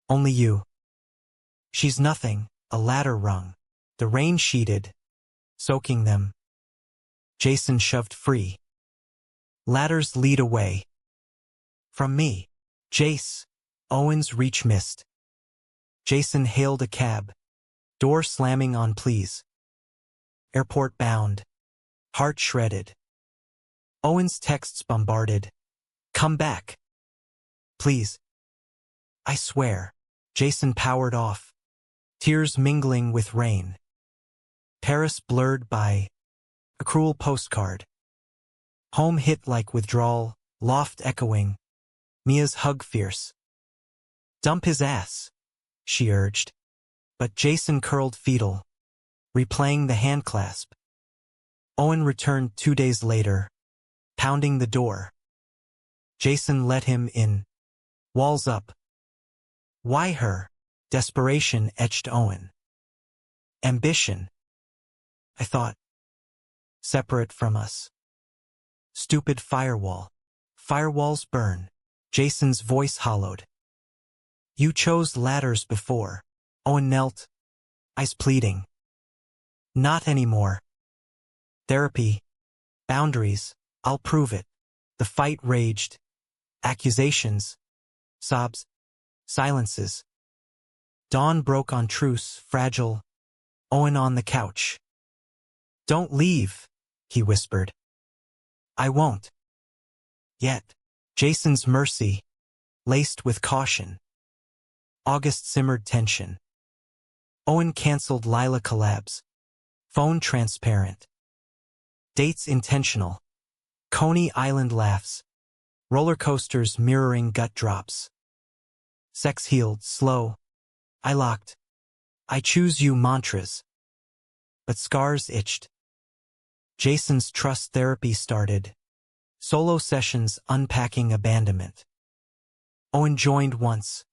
Only you. She's nothing. A ladder rung. The rain sheeted. Soaking them. Jason shoved free. Ladders lead away. From me. Jace. Owen's reach missed. Jason hailed a cab. Door slamming on please. Airport bound. Heart shredded. Owen's texts bombarded. Come back. Please. I swear. Jason powered off, tears mingling with rain. Paris blurred by a cruel postcard. Home hit like withdrawal, loft echoing. Mia's hug fierce. Dump his ass, she urged. But Jason curled fetal, replaying the handclasp. Owen returned 2 days later, pounding the door. Jason let him in, walls up. Why her? Desperation etched Owen. Ambition. I thought. Separate from us. Stupid firewall. Firewalls burn. Jason's voice hollowed. You chose ladders before. Owen knelt, eyes pleading. Not anymore. Therapy. Boundaries. I'll prove it. The fight raged. Accusations. Sobs. Silences. Dawn broke on truce, fragile. Owen on the couch. Don't leave, he whispered. I won't. Yet. Jason's mercy, laced with caution. August simmered tension. Owen canceled Lila collabs. Phone transparent. Dates intentional. Coney Island laughs. Roller coasters mirroring gut drops. Sex healed, slow. I locked. I choose you mantras. But scars itched. Jason's trust therapy started. Solo sessions unpacking abandonment. Owen joined once.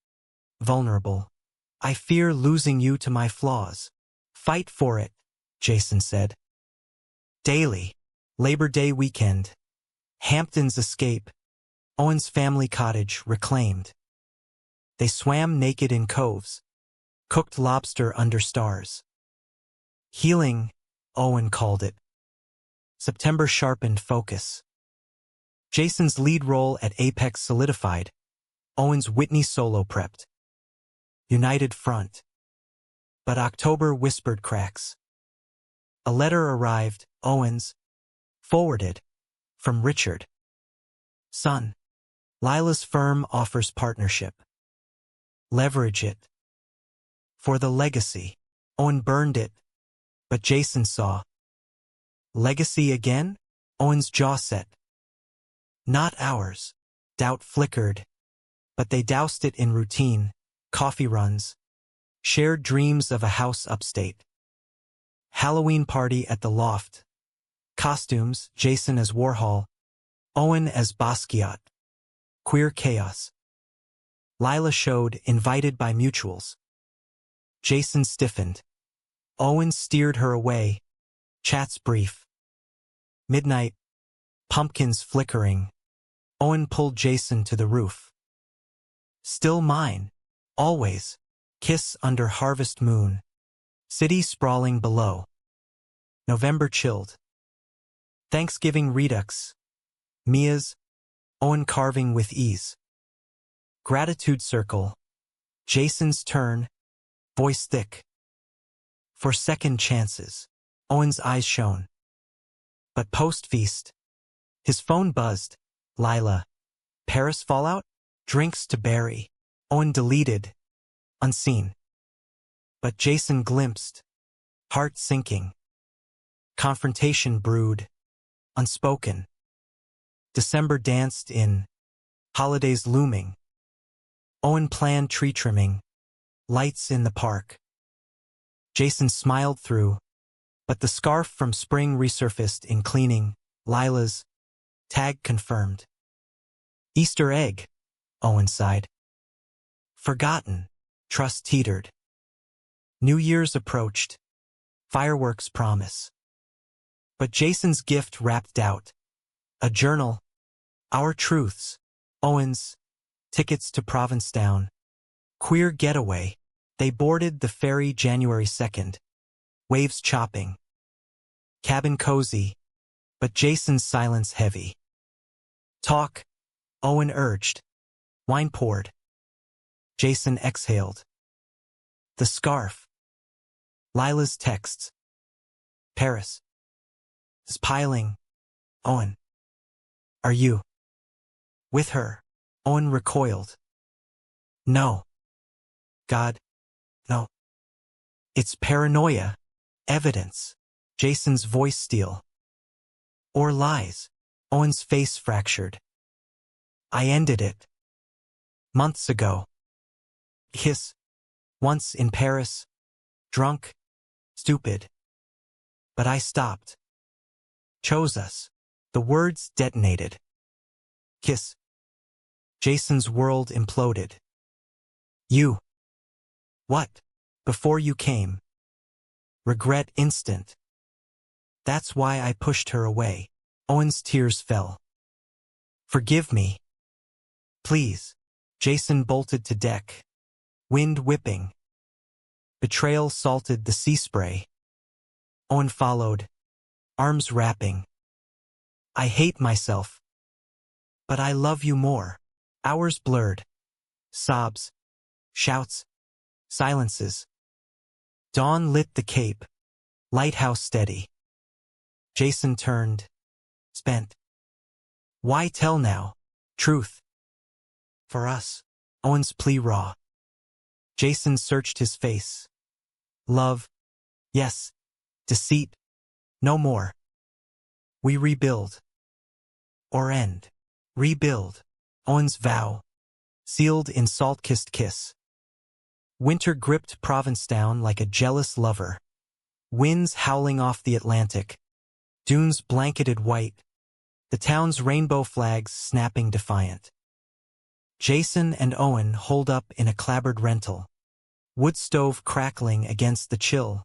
Vulnerable. I fear losing you to my flaws. Fight for it, Jason said. Daily. Labor Day weekend. Hampton's escape. Owen's family cottage reclaimed. They swam naked in coves. Cooked lobster under stars. Healing, Owen called it. September sharpened focus. Jason's lead role at Apex solidified. Owen's Whitney solo prepped. United front. But October whispered cracks. A letter arrived, Owen's, forwarded, from Richard. Son. Lila's firm offers partnership. Leverage it. For the legacy. Owen burned it, but Jason saw. Legacy again? Owen's jaw set. Not ours. Doubt flickered, but they doused it in routine, coffee runs, shared dreams of a house upstate. Halloween party at the loft. Costumes, Jason as Warhol, Owen as Basquiat. Queer chaos. Lila showed, invited by mutuals. Jason stiffened. Owen steered her away. Chats brief. Midnight. Pumpkins flickering. Owen pulled Jason to the roof. Still mine. Always. Kiss under harvest moon. City sprawling below. November chilled. Thanksgiving redux. Mia's. Owen carving with ease. Gratitude circle. Jason's turn. Voice thick. For second chances. Owen's eyes shone. But post-feast. His phone buzzed. Lila. Paris fallout? Drinks to bury. Owen deleted. Unseen. But Jason glimpsed. Heart sinking. Confrontation brewed. Unspoken. December danced in. Holidays looming. Owen planned tree trimming. Lights in the park. Jason smiled through. But the scarf from spring resurfaced in cleaning. Lila's. Tag confirmed. Easter egg. Owen sighed. Forgotten. Trust teetered. New Year's approached. Fireworks promise. But Jason's gift wrapped doubt. A journal. Our truths. Owen's. Tickets to Provincetown. Queer getaway. They boarded the ferry January 2nd. Waves chopping. Cabin cozy. But Jason's silence heavy. Talk. Owen urged. Wine poured. Jason exhaled. The scarf. Lila's texts. Paris. Is piling. Owen. Are you with her? Owen recoiled. No. God, no. It's paranoia. Evidence. Jason's voice steel. Or lies. Owen's face fractured. I ended it. Months ago. Kiss. Once in Paris. Drunk. Stupid. But I stopped. Chose us. The words detonated. Kiss. Jason's world imploded. You. What? Before you came. Regret instant. That's why I pushed her away. Owen's tears fell. Forgive me. Please. Jason bolted to deck. Wind whipping. Betrayal salted the sea spray. Owen followed. Arms wrapping. I hate myself. But I love you more. Hours blurred. Sobs. Shouts. Silences. Dawn lit the cape. Lighthouse steady. Jason turned. Spent. Why tell now? Truth. For us. Owen's plea raw. Jason searched his face. Love. Yes. Deceit. No more. We rebuild. Or end. Rebuild. Owen's vow. Sealed in salt-kissed kiss. Winter gripped Provincetown like a jealous lover. Winds howling off the Atlantic. Dunes blanketed white. The town's rainbow flags snapping defiant. Jason and Owen holed up in a clapboard rental. Wood stove crackling against the chill.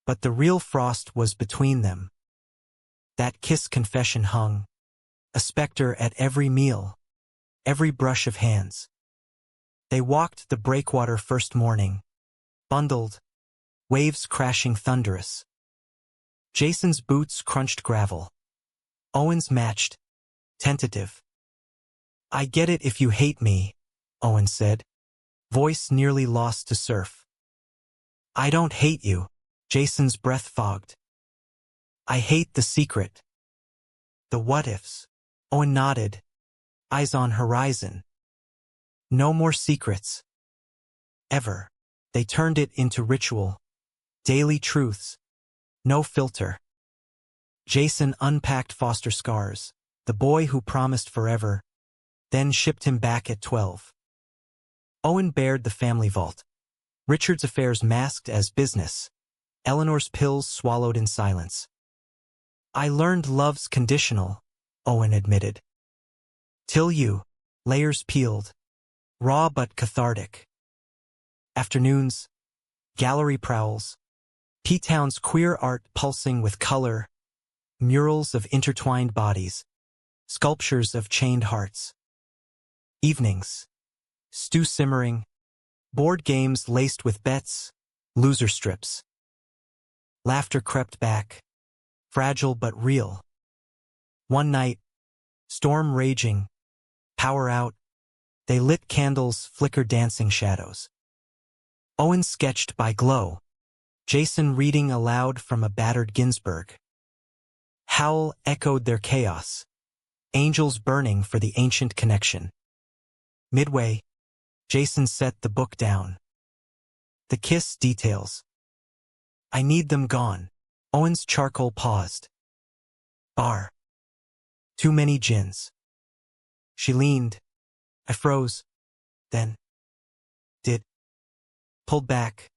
But the real frost was between them. That kiss confession hung. A specter at every meal. Every brush of hands. They walked the breakwater first morning. Bundled. Waves crashing thunderous. Jason's boots crunched gravel. Owen's matched. Tentative. I get it if you hate me, Owen said. Voice nearly lost to surf. I don't hate you. Jason's breath fogged. I hate the secret. The what-ifs. Owen nodded. Eyes on horizon. No more secrets. Ever. They turned it into ritual. Daily truths. No filter. Jason unpacked Foster scars. The boy who promised forever. Then shipped him back at 12. Owen bared the family vault. Richard's affairs masked as business. Eleanor's pills swallowed in silence. I learned love's conditional, Owen admitted. Till you. Layers peeled. Raw but cathartic. Afternoons. Gallery prowls. P-Town's queer art pulsing with color. Murals of intertwined bodies. Sculptures of chained hearts. Evenings. Stew simmering. Board games laced with bets. Loser strips. Laughter crept back. Fragile but real. One night. Storm raging. Power out. They lit candles, flicker dancing shadows. Owen sketched by glow. Jason reading aloud from a battered Ginsberg. Howl echoed their chaos. Angels burning for the ancient connection. Midway, Jason set the book down. The kiss details. I need them gone. Owen's charcoal paused. Bar. Too many gins. She leaned. I froze. Then. Did. Pulled back.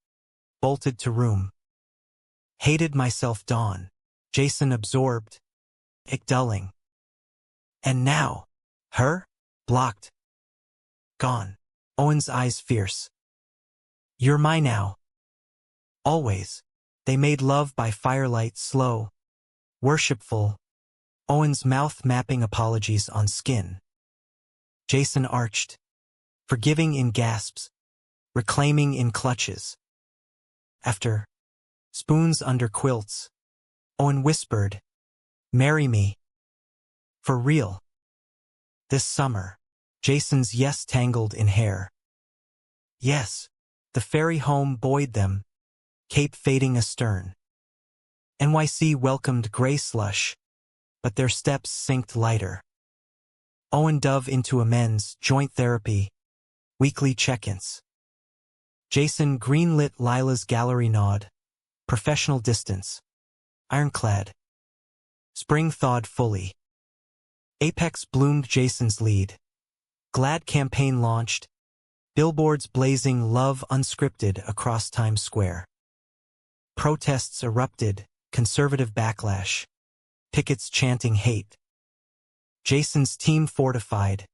Bolted to room. Hated myself dawn. Jason absorbed. It dulling. And now. Her? Blocked. Gone. Owen's eyes fierce. You're mine now. Always. They made love by firelight slow. Worshipful. Owen's mouth mapping apologies on skin. Jason arched. Forgiving in gasps. Reclaiming in clutches. After. Spoons under quilts. Owen whispered. Marry me. For real. This summer. Jason's yes tangled in hair. Yes. The ferry home buoyed them. Cape fading astern. NYC welcomed gray slush. But their steps synced lighter. Owen dove into amends, joint therapy. Weekly check-ins. Jason greenlit Lila's gallery nod. Professional distance. Ironclad. Spring thawed fully. Apex bloomed Jason's lead. Glad campaign launched. Billboards blazing love unscripted across Times Square. Protests erupted, conservative backlash. Pickets chanting hate. Jason's team fortified.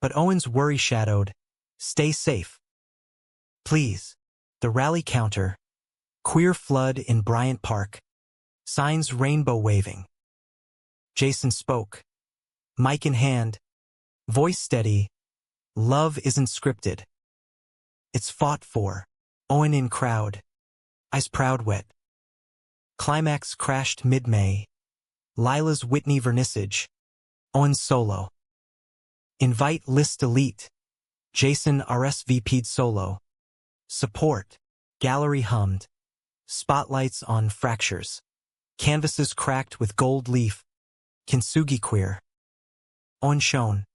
But Owen's worry shadowed. Stay safe. Please. The rally counter. Queer flood in Bryant Park. Signs rainbow waving. Jason spoke. Mic in hand. Voice steady. Love isn't scripted. It's fought for. Owen in crowd. Eyes proud wet. Climax crashed mid-May. Lila's Whitney vernissage. Owen's solo. Invite list elite. Jason RSVP'd solo. Support. Gallery hummed. Spotlights on fractures. Canvases cracked with gold leaf. Kintsugi queer. Owen shone.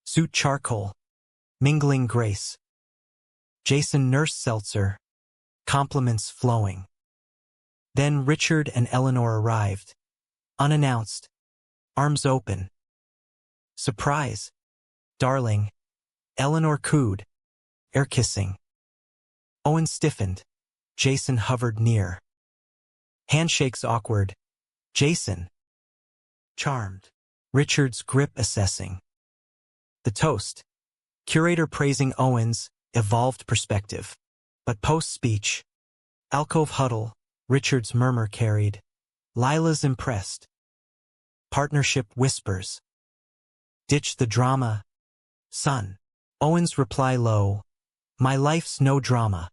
Suit charcoal. Mingling grace. Jason nursed seltzer. Compliments flowing. Then Richard and Eleanor arrived. Unannounced. Arms open. Surprise. Darling. Eleanor cooed. Air kissing. Owen stiffened. Jason hovered near. Handshakes awkward. Jason. Charmed. Richard's grip assessing. The toast. Curator praising Owen's evolved perspective. But post-speech. Alcove huddle. Richard's murmur carried. Lila's impressed. Partnership whispers. Ditch the drama. Son. Owen's reply low. My life's no drama.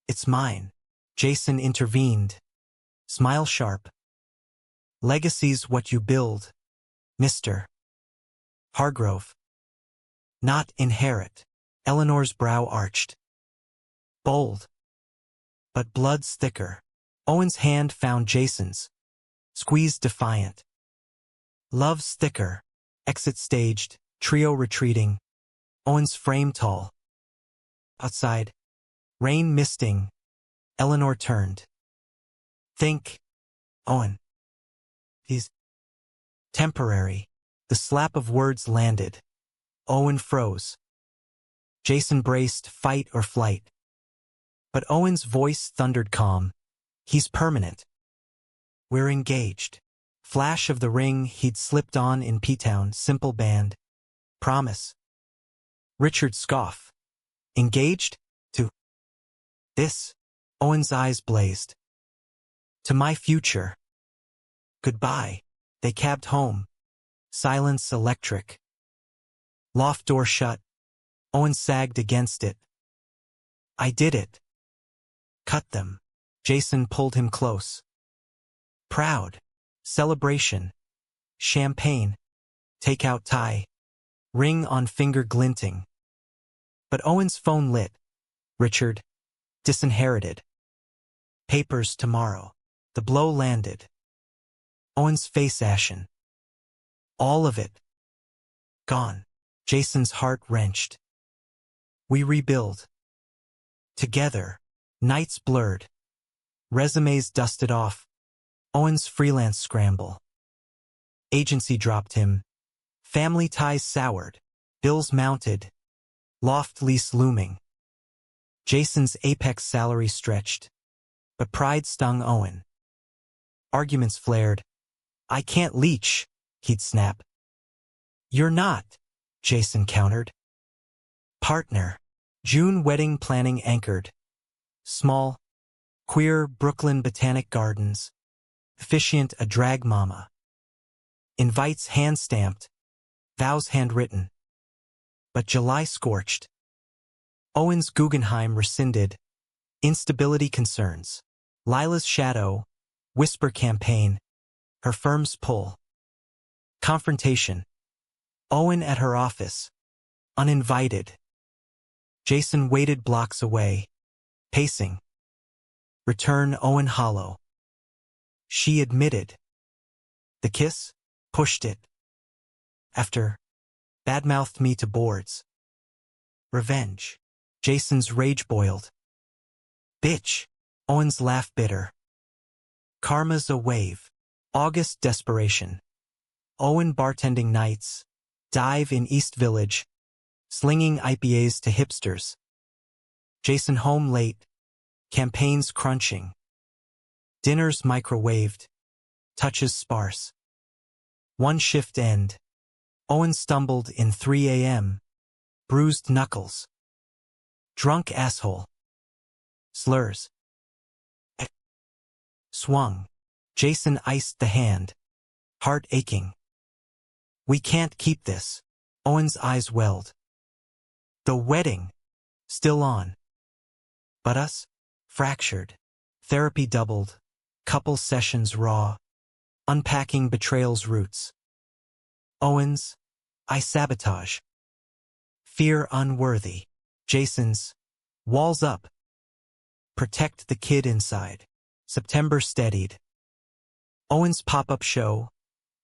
It's mine. Jason intervened. Smile sharp. Legacy's what you build. Mr. Hargrove. Not inherit. Eleanor's brow arched. Bold. But blood's thicker. Owen's hand found Jason's. Squeezed defiant. Love's thicker. Exit staged. Trio retreating. Owen's frame tall. Outside. Rain misting. Eleanor turned. Think. Owen. He's temporary. The slap of words landed. Owen froze. Jason braced fight or flight. But Owen's voice thundered calm. He's permanent. We're engaged. Flash of the ring he'd slipped on in P-Town, simple band. Promise. Richard scoff. Engaged? To this? Owen's eyes blazed. To my future. Goodbye. They cabbed home. Silence electric. Loft door shut. Owen sagged against it. I did it. Cut them. Jason pulled him close. Proud. Celebration. Champagne. Takeout tie. Ring on finger glinting. But Owen's phone lit. Richard. Disinherited. Papers tomorrow. The blow landed. Owen's face ashen. All of it. Gone. Jason's heart wrenched. We rebuild. Together. Nights blurred. Resumes dusted off. Owen's freelance scramble. Agency dropped him. Family ties soured. Bills mounted. Loft lease looming. Jason's apex salary stretched. But pride stung Owen. Arguments flared. I can't leech, he'd snap. You're not, Jason countered. Partner. June wedding planning anchored. Small. Queer Brooklyn Botanic Gardens. Officiant a drag mama. Invites hand-stamped. Vows handwritten. But July scorched. Owen's Guggenheim rescinded. Instability concerns. Lila's shadow. Whisper campaign. Her firm's pull. Confrontation. Owen at her office. Uninvited. Jason waited blocks away. Pacing. Return Owen hollow. She admitted. The kiss? Pushed it. After. Badmouthed me to boards. Revenge. Jason's rage boiled. Bitch. Owen's laugh bitter. Karma's a wave. August desperation. Owen bartending nights. Dive in East Village. Slinging IPAs to hipsters. Jason home late. Campaigns crunching. Dinners microwaved. Touches sparse. One shift end. Owen stumbled in 3 a.m. Bruised knuckles. Drunk asshole. Slurs. Swung. Jason iced the hand. Heart aching. We can't keep this. Owen's eyes welled. The wedding. Still on. But us? Fractured. Therapy doubled. Couple sessions raw. Unpacking betrayal's roots. Owen's. I sabotage. Fear unworthy. Jason's. Walls up. Protect the kid inside. September steadied. Owen's pop-up show.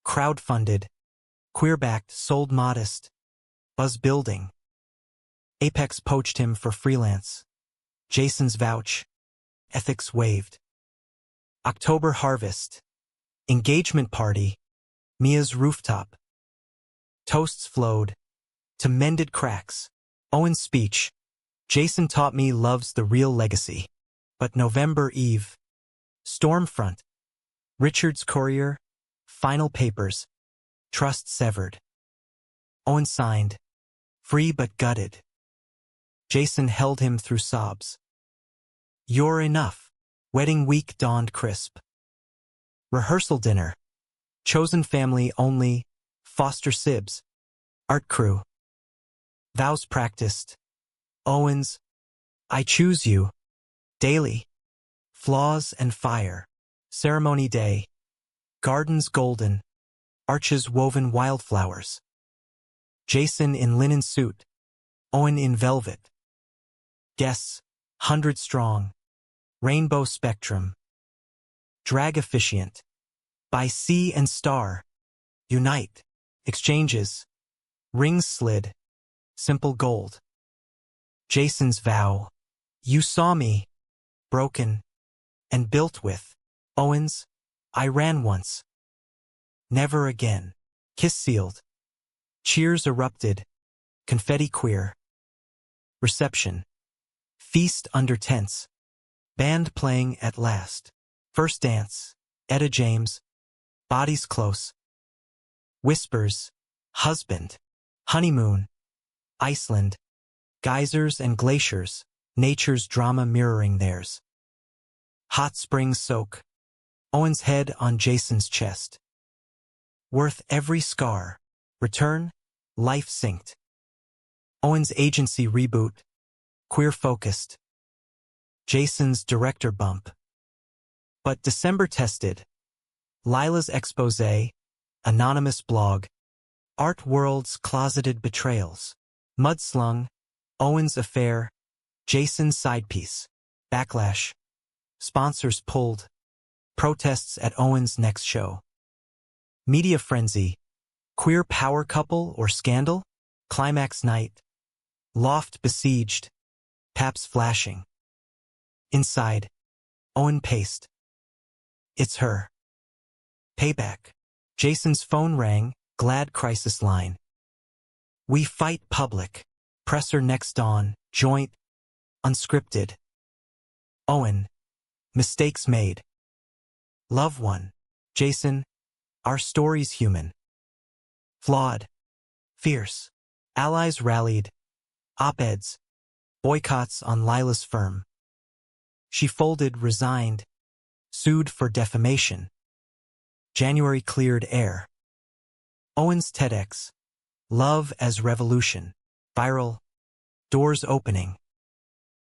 Crowdfunded. Queer-backed, sold modest. Buzz building. Apex poached him for freelance. Jason's vouch. Ethics waived. October harvest. Engagement party. Mia's rooftop. Toasts flowed. To mended cracks. Owen's speech. Jason taught me love's the real legacy. But November Eve. Stormfront. Richard's courier. Final papers. Trust severed. Owen signed. Free but gutted. Jason held him through sobs. You're enough. Wedding week dawned crisp. Rehearsal dinner. Chosen family only. Foster sibs. Art crew. Vows practiced. Owen's. I choose you. Daily. Flaws and fire. Ceremony day. Gardens golden. Arches woven wildflowers. Jason in linen suit. Owen in velvet. Guests, 100 strong. Rainbow spectrum. Drag officiant. By sea and star. Unite. Exchanges. Rings slid. Simple gold. Jason's vow. You saw me. Broken. And built with. Owen's. I ran once. Never again. Kiss sealed. Cheers erupted. Confetti queer. Reception. Feast under tents. Band playing at last. First dance. Etta James. Bodies close. Whispers. Husband. Honeymoon. Iceland. Geysers and glaciers. Nature's drama mirroring theirs. Hot springs soak. Owen's head on Jason's chest. Worth every scar. Return. Life synced. Owen's agency reboot. Queer focused. Jason's director bump. But December tested. Lila's expose. Anonymous blog. Art world's closeted betrayals. Mudslung. Owen's affair. Jason's side piece. Backlash. Sponsors pulled. Protests at Owen's next show. Media frenzy. Queer power couple or scandal? Climax night. Loft besieged. Paps flashing. Inside. Owen paced. It's her. Payback. Jason's phone rang. Glad crisis line. We fight public. Presser next dawn. Joint. Unscripted. Owen. Mistakes made. Love one. Jason. Our story's human. Flawed. Fierce. Allies rallied. Op-eds. Boycotts on Lila's firm. She folded, resigned. Sued for defamation. January cleared air. Owen's TEDx. Love as revolution. Viral. Doors opening.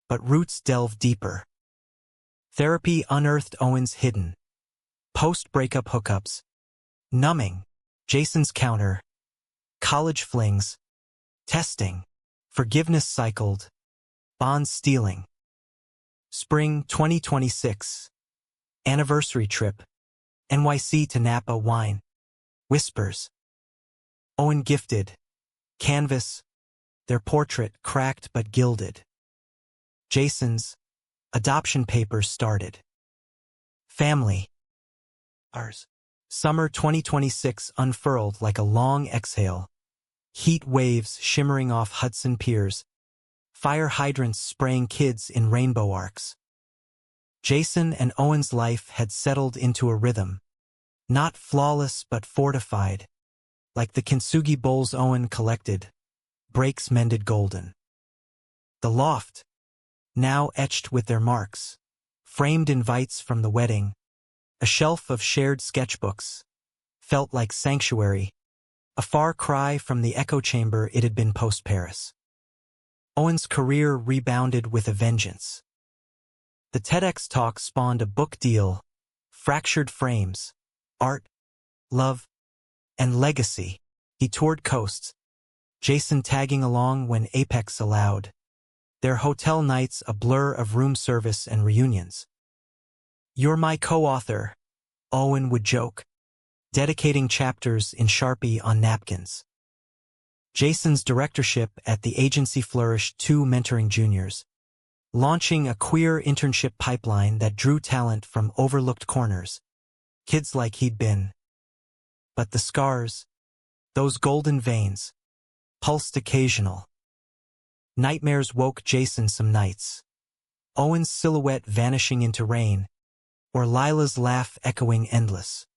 But roots delve deeper. Therapy unearthed Owen's hidden. Post-breakup hookups. Numbing. Jason's counter. College flings. Testing. Forgiveness cycled. Bonds stealing. Spring 2026. Anniversary trip. NYC to Napa wine. Whispers. Owen gifted. Canvas. their portrait cracked but gilded. Jason's adoption papers started. Family. Ours. Summer 2026 unfurled like a long exhale. Heat waves shimmering off Hudson piers. Fire hydrants spraying kids in rainbow arcs. Jason and Owen's life had settled into a rhythm. Not flawless but fortified. Like the kintsugi bowls Owen collected. Breaks mended golden. The loft. Now etched with their marks. Framed invites from the wedding. A shelf of shared sketchbooks. Felt like sanctuary. A far cry from the echo chamber it had been post-Paris. Owen's career rebounded with a vengeance. The TEDx talk spawned a book deal. Fractured frames. Art. Love. And legacy. He toured coasts. Jason tagging along when Apex allowed. Their hotel nights a blur of room service and reunions. "You're my co-author," Owen would joke, dedicating chapters in Sharpie on napkins. Jason's directorship at the agency flourished, too, mentoring juniors, launching a queer internship pipeline that drew talent from overlooked corners, kids like he'd been. But the scars, those golden veins, pulsed occasional. Nightmares woke Jason some nights. Owen's silhouette vanishing into rain, or Lila's laugh echoing endless.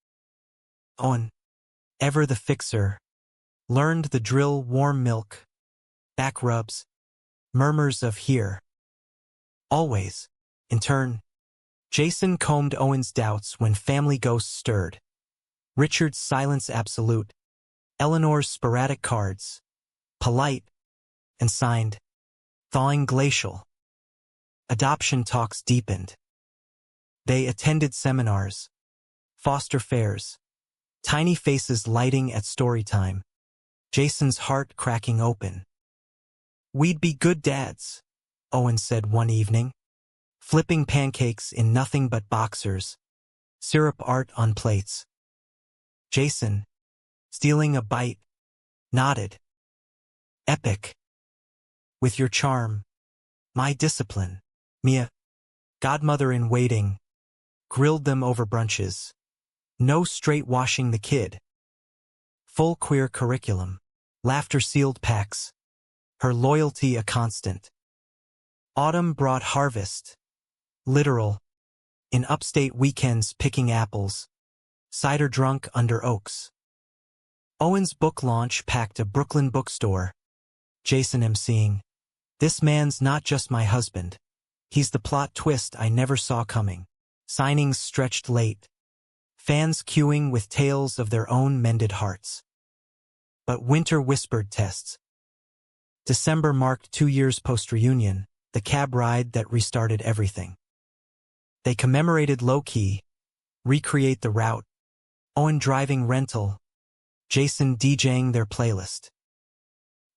Owen, ever the fixer, learned the drill: warm milk, back rubs, murmurs of here. Always, in turn, Jason combed Owen's doubts when family ghosts stirred. Richard's silence absolute, Eleanor's sporadic cards, polite, and signed, thawing glacial. Adoption talks deepened. They attended seminars, foster fairs, tiny faces lighting at story time, Jason's heart cracking open. "We'd be good dads," Owen said one evening, flipping pancakes in nothing but boxers, syrup art on plates. Jason, stealing a bite, nodded. "Epic. With your charm, my discipline." Mia, godmother in waiting, grilled them over brunches. No straight washing the kid. Full queer curriculum. Laughter sealed packs. Her loyalty a constant. Autumn brought harvest. Literal. In upstate weekends picking apples. Cider drunk under oaks. Owen's book launch packed a Brooklyn bookstore. Jason emceeing. "This man's not just my husband. He's the plot twist I never saw coming." Signings stretched late. Fans queuing with tales of their own mended hearts. But winter whispered tests. December marked 2 years post-reunion, the cab ride that restarted everything. They commemorated low-key, recreate the route, Owen driving rental, Jason DJing their playlist.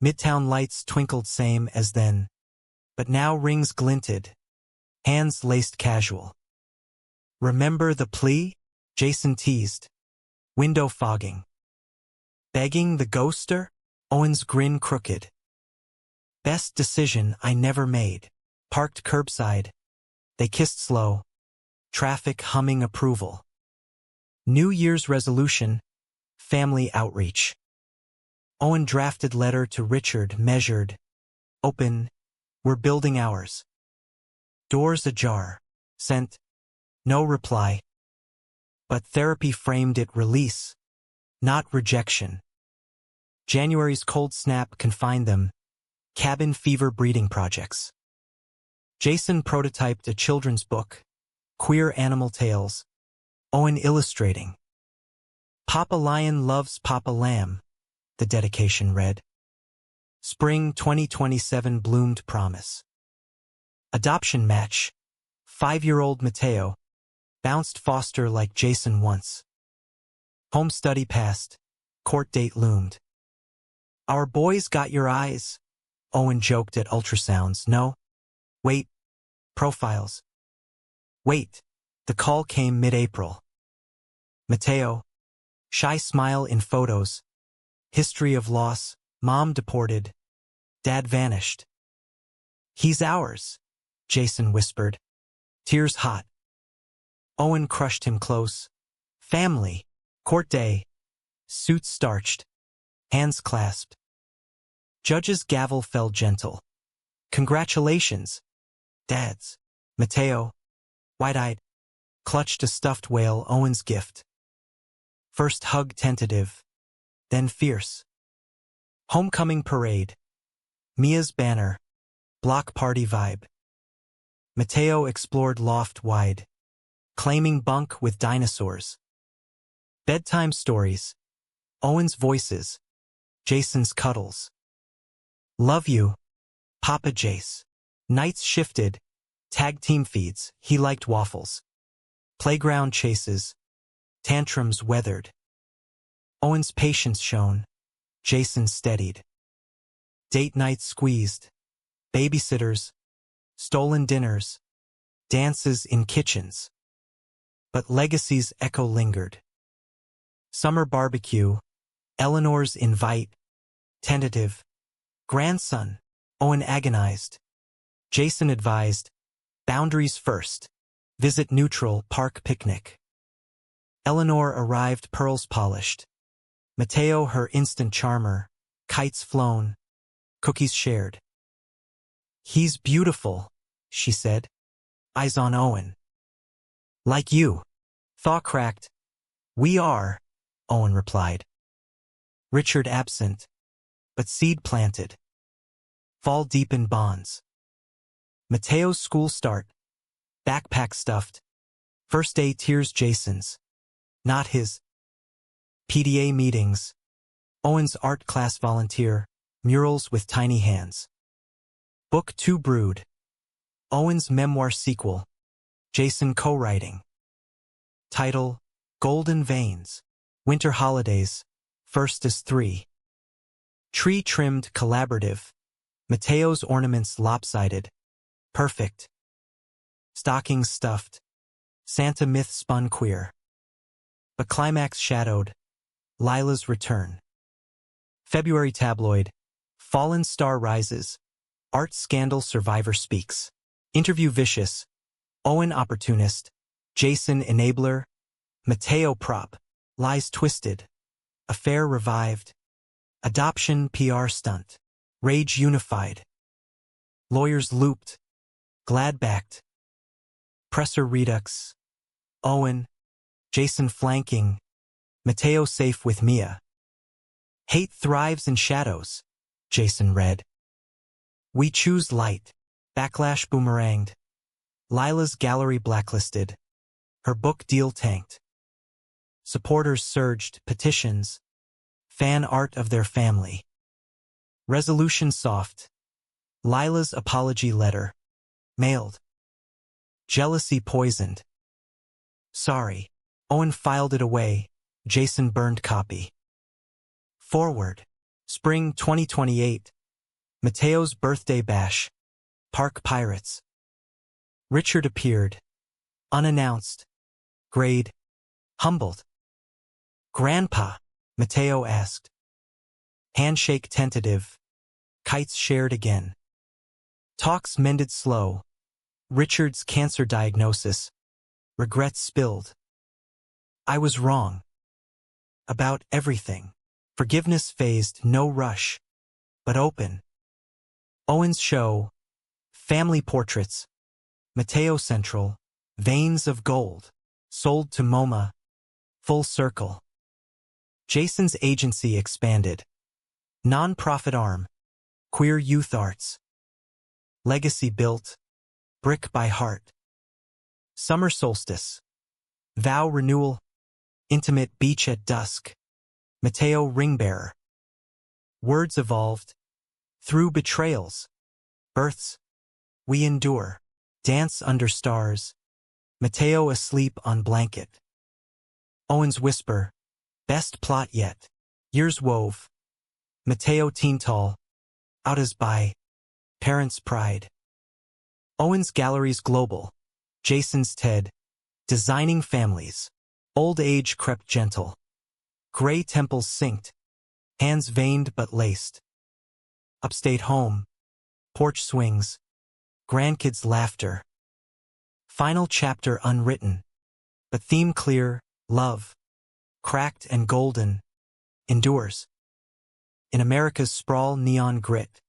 Midtown lights twinkled same as then, but now rings glinted, hands laced casual. "Remember the plea?" Jason teased. Window fogging. "Begging the ghoster?" Owen's grin crooked. "Best decision I never made." Parked curbside. They kissed slow. Traffic humming approval. New Year's resolution. Family outreach. Owen drafted letter to Richard, measured. Open. "We're building ours." Doors ajar. Sent. No reply. But therapy framed it release, not rejection. January's cold snap confined them. Cabin fever breeding projects. Jason prototyped a children's book, Queer Animal Tales. Owen illustrating. "Papa Lion loves Papa Lamb," the dedication read. Spring 2027 bloomed promise. Adoption match. 5-year-old Mateo. Bounced foster like Jason once. Home study passed. Court date loomed. "Our boys got your eyes," Owen joked at ultrasounds. "No. Wait. Profiles. Wait." The call came mid-April. Mateo. Shy smile in photos. History of loss. Mom deported. Dad vanished. He's ours, Jason whispered, tears hot. Owen crushed him close. Family. Court day. Suits starched. Hands clasped. Judge's gavel fell gentle. Congratulations, dads. Mateo, wide-eyed, clutched a stuffed whale, Owen's gift. First hug tentative, then fierce. Homecoming parade. Mia's banner. Block party vibe. Mateo explored loft wide, claiming bunk with dinosaurs. Bedtime stories. Owen's voices. Jason's cuddles. Love you, Papa Jace. Nights shifted. Tag team feeds. He liked waffles. Playground chases. Tantrums weathered. Owen's patience shone. Jason steadied. Date nights squeezed. Babysitters. Stolen dinners. Dances in kitchens. But legacy's echo lingered. Summer barbecue. Eleanor's invite. Tentative. Grandson. Owen agonized. Jason advised. Boundaries first. Visit neutral, park picnic. Eleanor arrived, pearls polished. Mateo her instant charmer. Kites flown. Cookies shared. He's beautiful, she said. Eyes on Owen. Like you. Thaw cracked. We are, Owen replied. Richard absent, but seed planted. Fall deep in bonds. Mateo's school start. Backpack stuffed. First day tears Jason's. Not his. PDA meetings. Owen's art class volunteer. Murals with tiny hands. Book 2 brewed. Owen's memoir sequel. Jason co-writing. Title, Golden Veins. Winter holidays. First is 3. Tree trimmed collaborative. Mateo's ornaments lopsided. Perfect. Stockings stuffed. Santa myth spun queer. But climax shadowed. Lila's return. February tabloid. Fallen star rises. Art scandal survivor speaks. Interview vicious. Owen opportunist. Jason enabler. Mateo prop. Lies twisted. Affair revived. Adoption PR stunt. Rage unified. Lawyers looped. Glad backed. Presser redux. Owen. Jason flanking. Mateo safe with Mia. Hate thrives in shadows. Jason read. We choose light. Backlash boomeranged. Lila's gallery blacklisted. Her book deal tanked. Supporters surged, petitions. Fan art of their family. Resolution soft. Lila's apology letter. Mailed. Jealousy poisoned. Sorry. Owen filed it away. Jason burned copy. Forward. Spring 2028. Mateo's birthday bash. Park Pirates. Richard appeared. Unannounced. Grade. Humbled. Grandpa, Mateo asked. Handshake tentative. Kites shared again. Talks mended slow. Richard's cancer diagnosis. Regrets spilled. I was wrong. About everything. Forgiveness phased, no rush. But open. Owen's show. Family portraits. Mateo Central. Veins of gold. Sold to MoMA. Full circle. Jason's agency expanded. Non-profit arm. Queer youth arts. Legacy built. Brick by heart. Summer solstice. Vow renewal. Intimate beach at dusk. Mateo ringbearer. Words evolved. Through betrayals. Births. We endure. Dance under stars. Mateo asleep on blanket. Owen's whisper. Best plot yet. Years wove. Mateo teen tall. Out as by. Parents' pride. Owen's galleries global. Jason's TED. Designing families. Old age crept gentle. Gray temples synced. Hands veined but laced. Upstate home, porch swings, grandkids' laughter. Final chapter unwritten, but theme clear, love, cracked and golden, endures. In America's sprawl neon grit,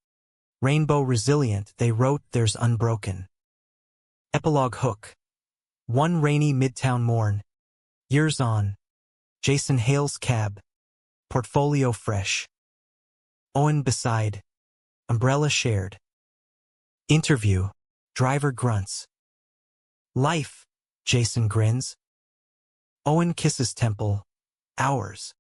rainbow resilient they wrote theirs unbroken. Epilogue hook. One rainy midtown morn, years on, Jason hails cab, portfolio fresh. Owen beside, umbrella shared. Interview, driver grunts. Life, Jason grins. Owen kisses temple, hours.